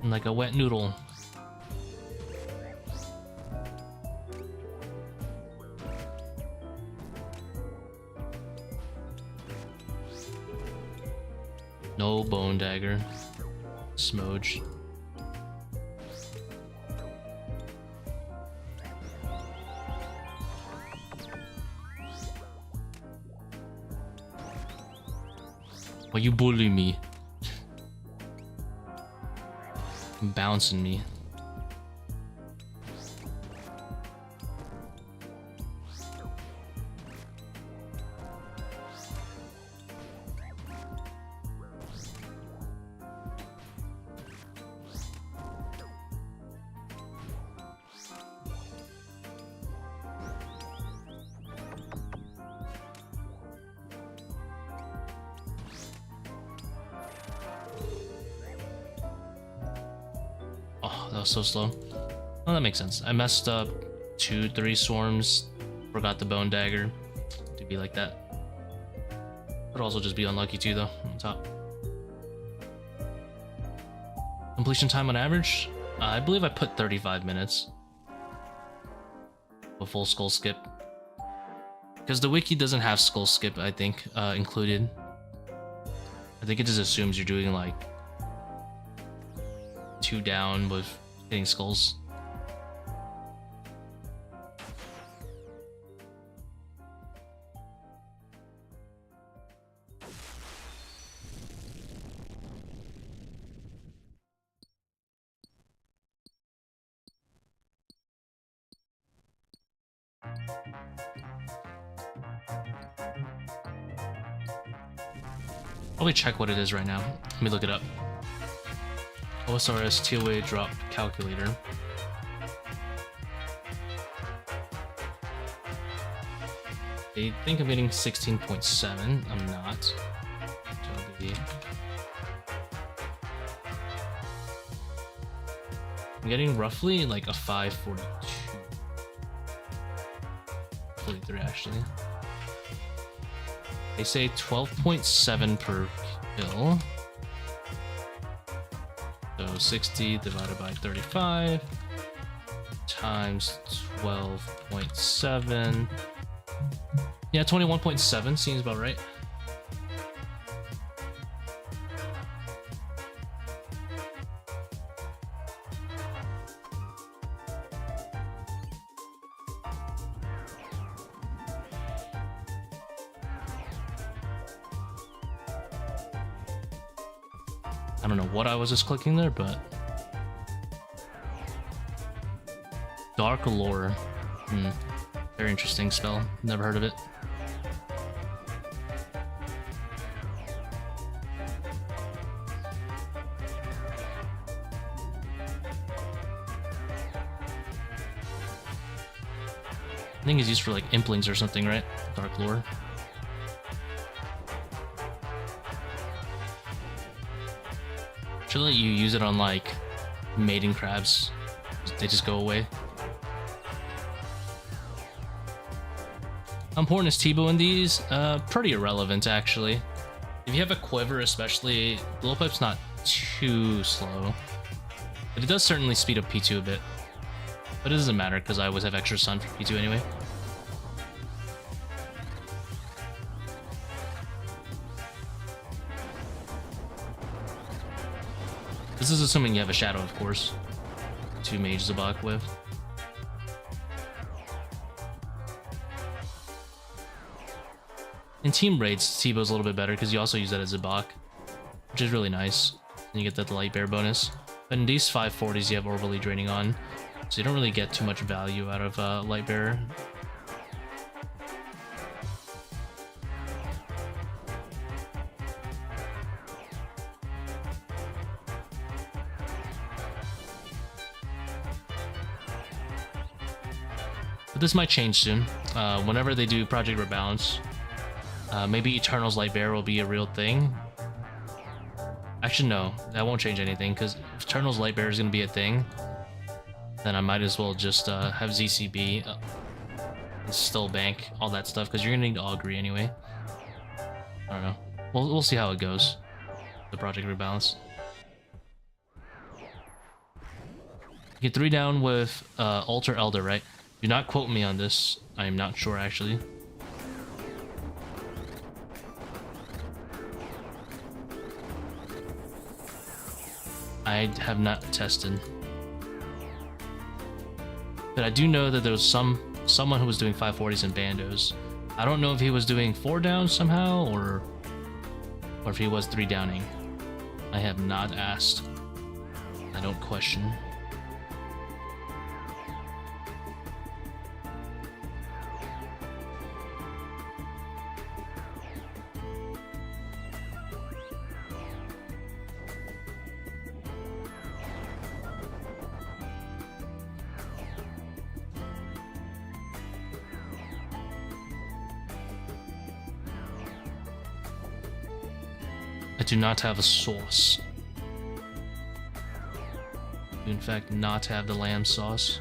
S1: like a wet noodle. No Bone Dagger. Smudge. Why you bully me? Bouncing me. so slow. Well, that makes sense. I messed up 2-3 swarms, forgot the Bone Dagger to be like that. Could also just be unlucky too, though, on top. Completion time on average? I believe I put 35 minutes. A full skull skip. Because the wiki doesn't have skull skip, I think, included. I think it just assumes you're doing like 2 down with hitting skulls. Probably check what it is right now. Let me look it up. OSRS ToA drop calculator. I think I'm getting 16.7. I'm not. I'm getting roughly like a 542. 43 actually. They say 12.7 per kill. So 60 divided by 35 times 12.7. Yeah, 21.7 seems about right. I don't know what I was just clicking there, but Dark Lore. Very interesting spell. Never heard of it. I think it's used for like implings or something, right? Dark Lore. Should let you use it on like mating crabs. They just go away. How important is Tbow in these? Pretty irrelevant actually. If you have a quiver especially, blowpipe's not too slow. But it does certainly speed up P2 a bit. But it doesn't matter because I always have extra stun for P2 anyway. This is assuming you have a shadow, of course. 2 Mage Zebak with. In team raids, Tbow's a little bit better because you also use that as Zebak, which is really nice. And you get that light bear bonus. But in these 540s, you have overly draining on, so you don't really get too much value out of light bear. But this might change soon. Whenever they do Project Rebalance, maybe Eternal's Light Bear will be a real thing. Actually, no, that won't change anything, because if Eternal's Light Bear is going to be a thing, then I might as well just have ZCB, and still bank all that stuff, because you're going to need Augury anyway. I don't know. We'll see how it goes, the Project Rebalance. You get 3 down with Ultor Elder, right? Do not quote me on this. I am not sure, actually. I have not tested. But I do know that there was someone who was doing 540s and bandos. I don't know if he was doing 4 down somehow, or if he was 3 downing. I have not asked. I don't question. I do not have a source. Do in fact not have the lamb sauce.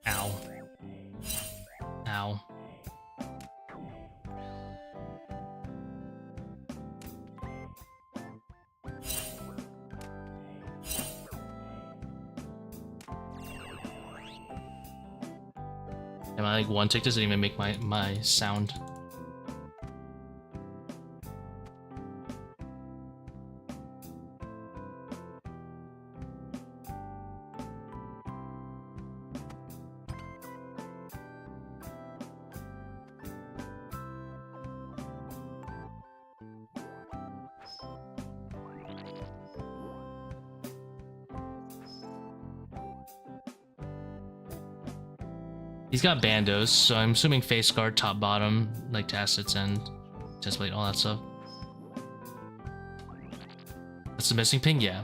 S1: Ow. Ow. Am I like one tick? Doesn't even make my sound. He's got bandos, so I'm assuming face guard, top, bottom, like tacits and chest plate, all that stuff. That's the missing ping, yeah.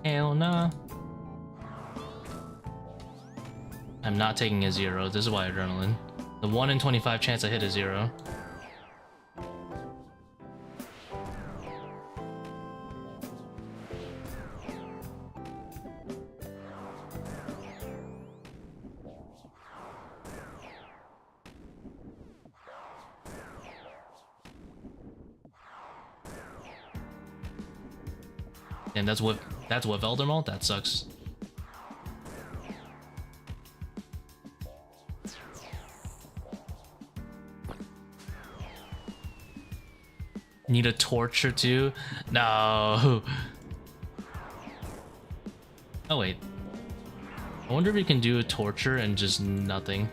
S1: Hell nah. I'm not taking a 0. This is why adrenaline. The 1 in 25 chance I hit a 0. And that's what Veldermalt? That sucks. Need a torch or two? No. Oh wait. I wonder if you can do a torture and just nothing.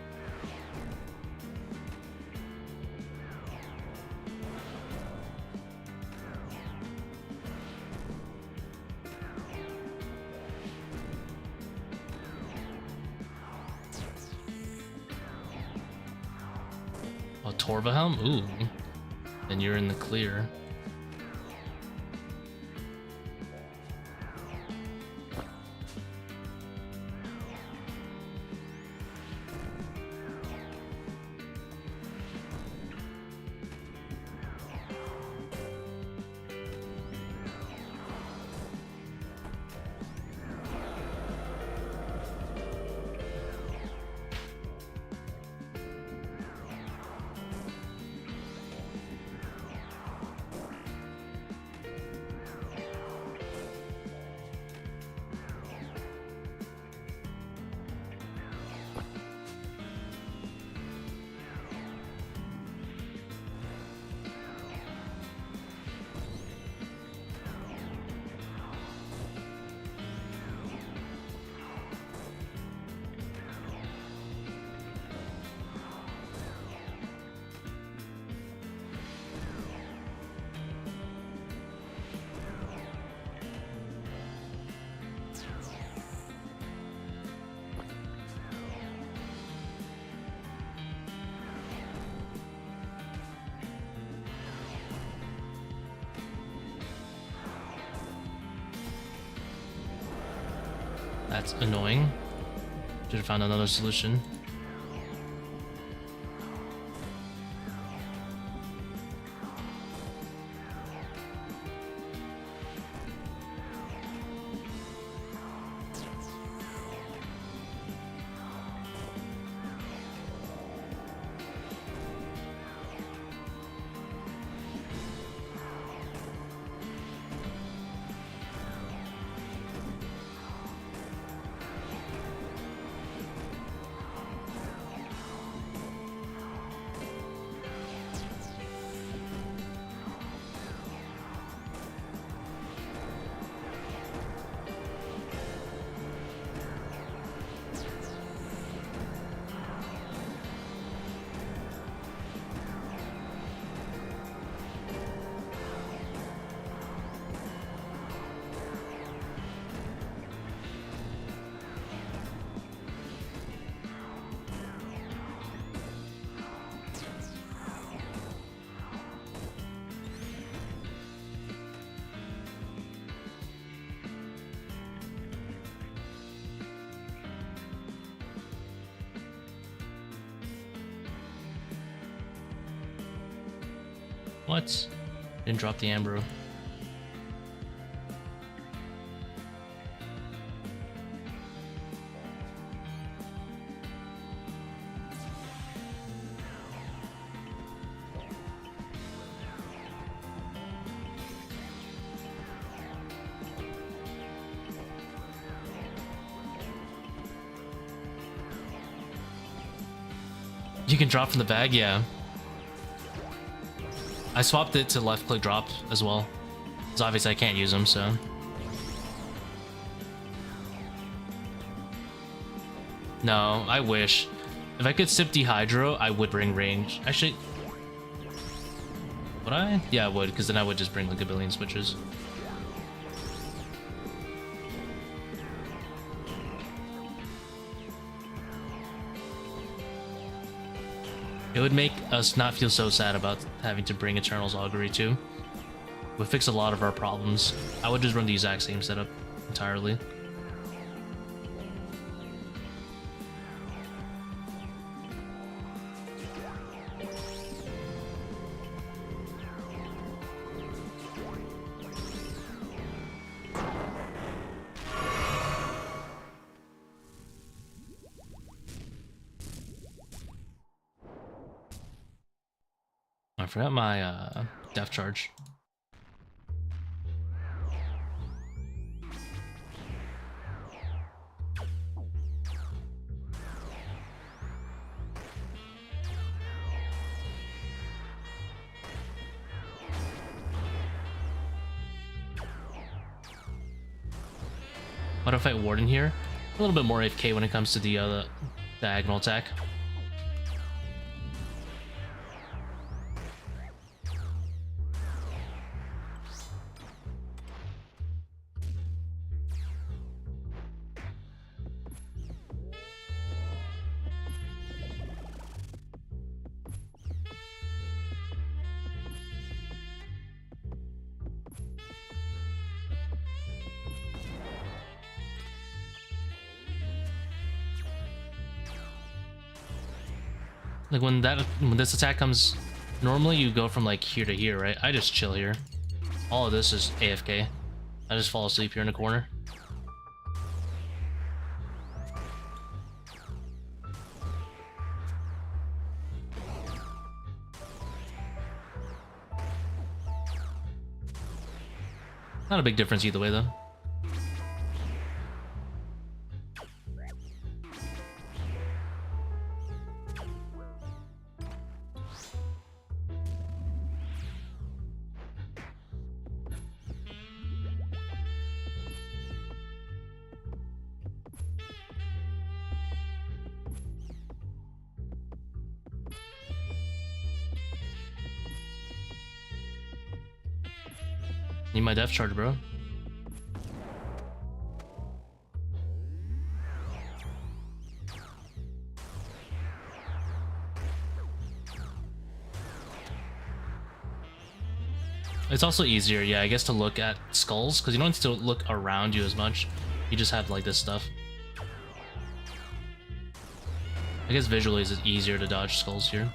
S1: Torvahelm? Ooh. Then you're in the clear. That's annoying. Should have found another solution. What? Didn't drop the Ambro. You can drop from the bag, yeah. I swapped it to left click drop as well. Because obviously I can't use them, so. No, I wish. If I could sip Dehydro, I would bring range. Actually, would I? Yeah, I would, because then I would just bring like a billion switches. It would make us not feel so sad about having to bring Eternal's Augury too. It would fix a lot of our problems. I would just run the exact same setup entirely. I forgot my death charge. Why do I fight Warden here? A little bit more AFK when it comes to the diagonal attack. Like when this attack comes, normally you go from like here to here, right? I just chill here. All of this is AFK. I just fall asleep here in the corner. Not a big difference either way though. Need my death charge, bro. It's also easier, yeah, I guess, to look at skulls, because you don't need to look around you as much. You just have, like, this stuff. I guess visually it's easier to dodge skulls here.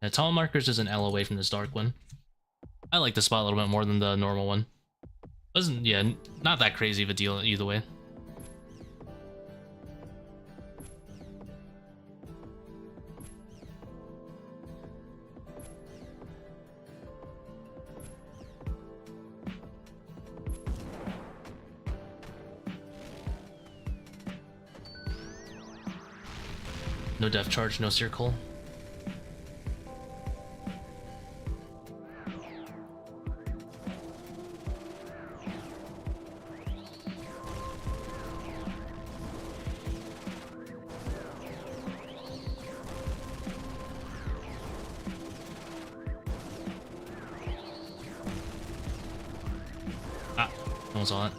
S1: Now, Tall Markers is an L away from this dark one. I like the spot a little bit more than the normal one. Wasn't, yeah, not that crazy of a deal either way. No depth charge, no Seercull. Ah, no one saw it.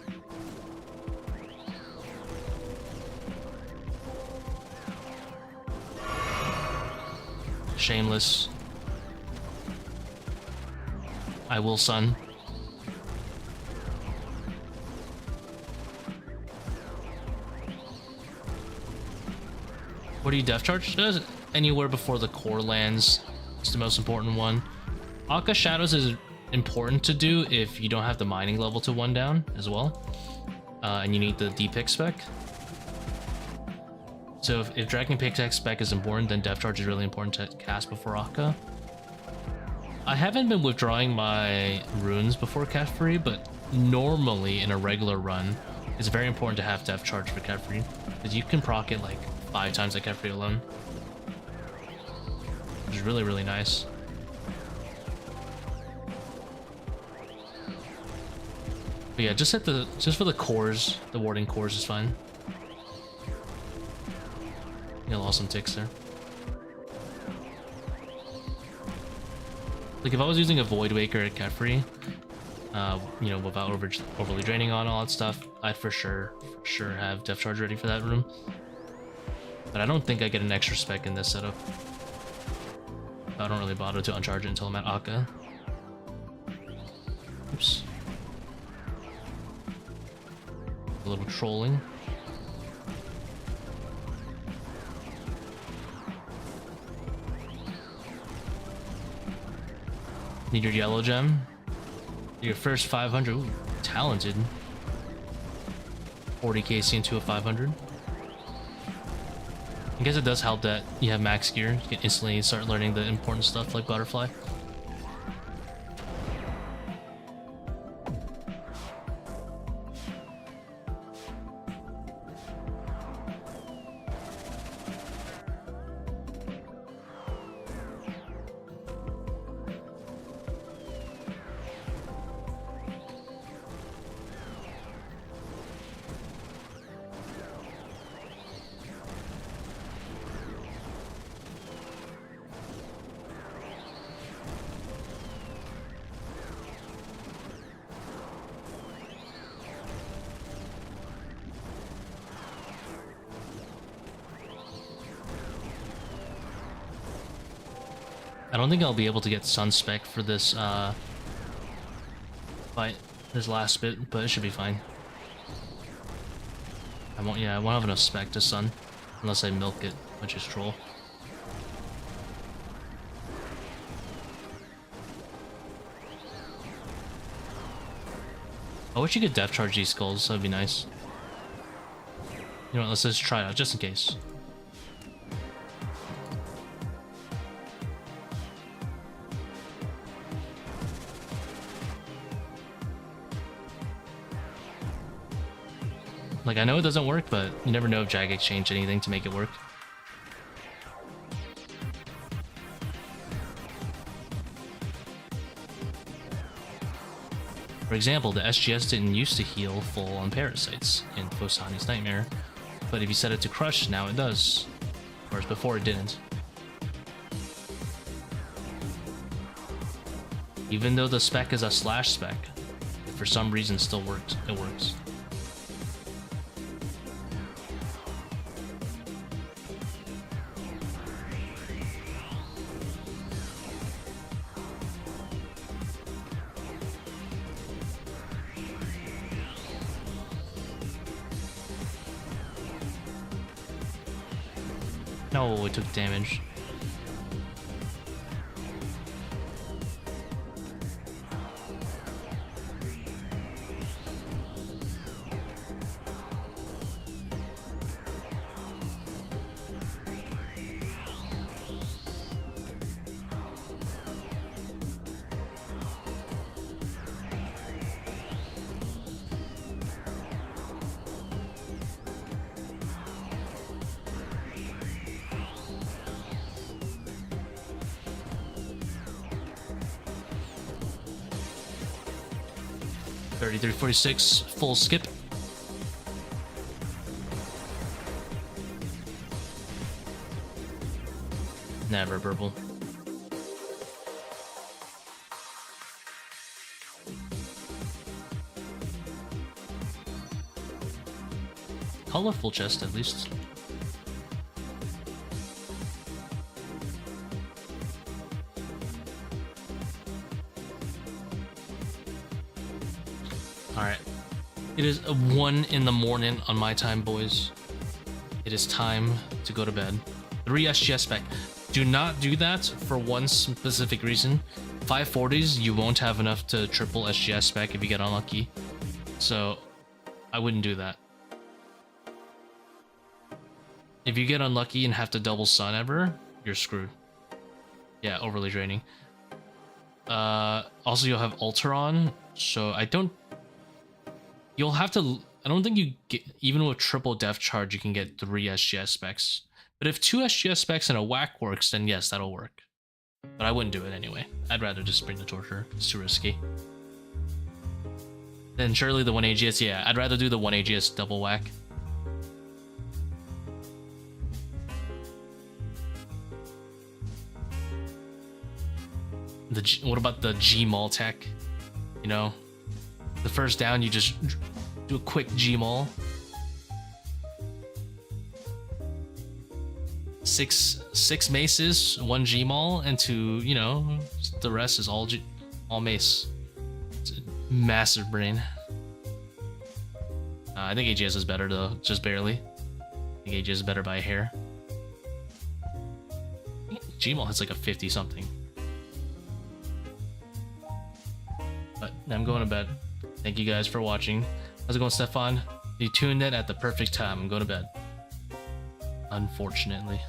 S1: Shameless. I will, son. What do you depth charge? Anywhere before the core lands. It's the most important one. Akkha Shadows is important to do if you don't have the mining level to 1 down as well. And you need the D-pick spec. So if Dragon Pickaxe spec is important, then Depth Charge is really important to cast before Akkha. I haven't been withdrawing my runes before Kephri, but normally in a regular run, it's very important to have Depth Charge for Kephri, because you can proc it like 5 times at Kephri alone, which is really, really nice. But yeah, just for the cores, the Warden cores is fine. Yeah, lost some ticks there. Like if I was using a Void Waker at Kephri, you know, without overly draining on all that stuff, I'd for sure have Depth Charge ready for that room. But I don't think I get an extra spec in this setup. I don't really bother to uncharge it until I'm at Akkha. Oops. A little trolling. Need your yellow gem. Your first 500. Ooh, talented. 40k into a 500. I guess it does help that you have max gear. You can instantly start learning the important stuff like Butterfly. I don't think I'll be able to get Sun Spec for this fight, this last bit, but it should be fine. I won't have enough spec to Sun, unless I milk it, which is troll. I wish you could depth charge these skulls, that'd be nice. You know what, let's just try it out, just in case. Like, I know it doesn't work, but you never know if Jagex changed anything to make it work. For example, the SGS didn't used to heal full on parasites in Phosani's Nightmare, but if you set it to crush, now it does. Whereas before it didn't. Even though the spec is a slash spec, it for some reason still works. It works. No, it took damage. $33.46, full skip. Never purple. Colorful chest at least. Alright. It is 1 in the morning on my time, boys. It is time to go to bed. 3 SGS spec. Do not do that for one specific reason. 540s, you won't have enough to triple SGS spec if you get unlucky. So, I wouldn't do that. If you get unlucky and have to double sun ever, you're screwed. Yeah, overly draining. Also, you'll have Ultor on, so I don't... You'll have to... I don't think you get... Even with triple depth charge, you can get 3 SGS specs. But if 2 SGS specs and a whack works, then yes, that'll work. But I wouldn't do it anyway. I'd rather just bring the Torture. It's too risky. Then surely the 1 AGS, yeah, I'd rather do the 1 AGS double whack. What about the G-Maul tech? You know, the first down, you just do a quick G-Maul. 6 maces, 1 G-Maul, and you know, the rest is all mace. It's a massive brain. I think AGS is better though, just barely. I think AGS is better by a hair. G-Maul has like a 50 something. But I'm going to bed. Thank you guys for watching. How's it going, Stefan? You tuned in at the perfect time. I'm going to bed. Unfortunately.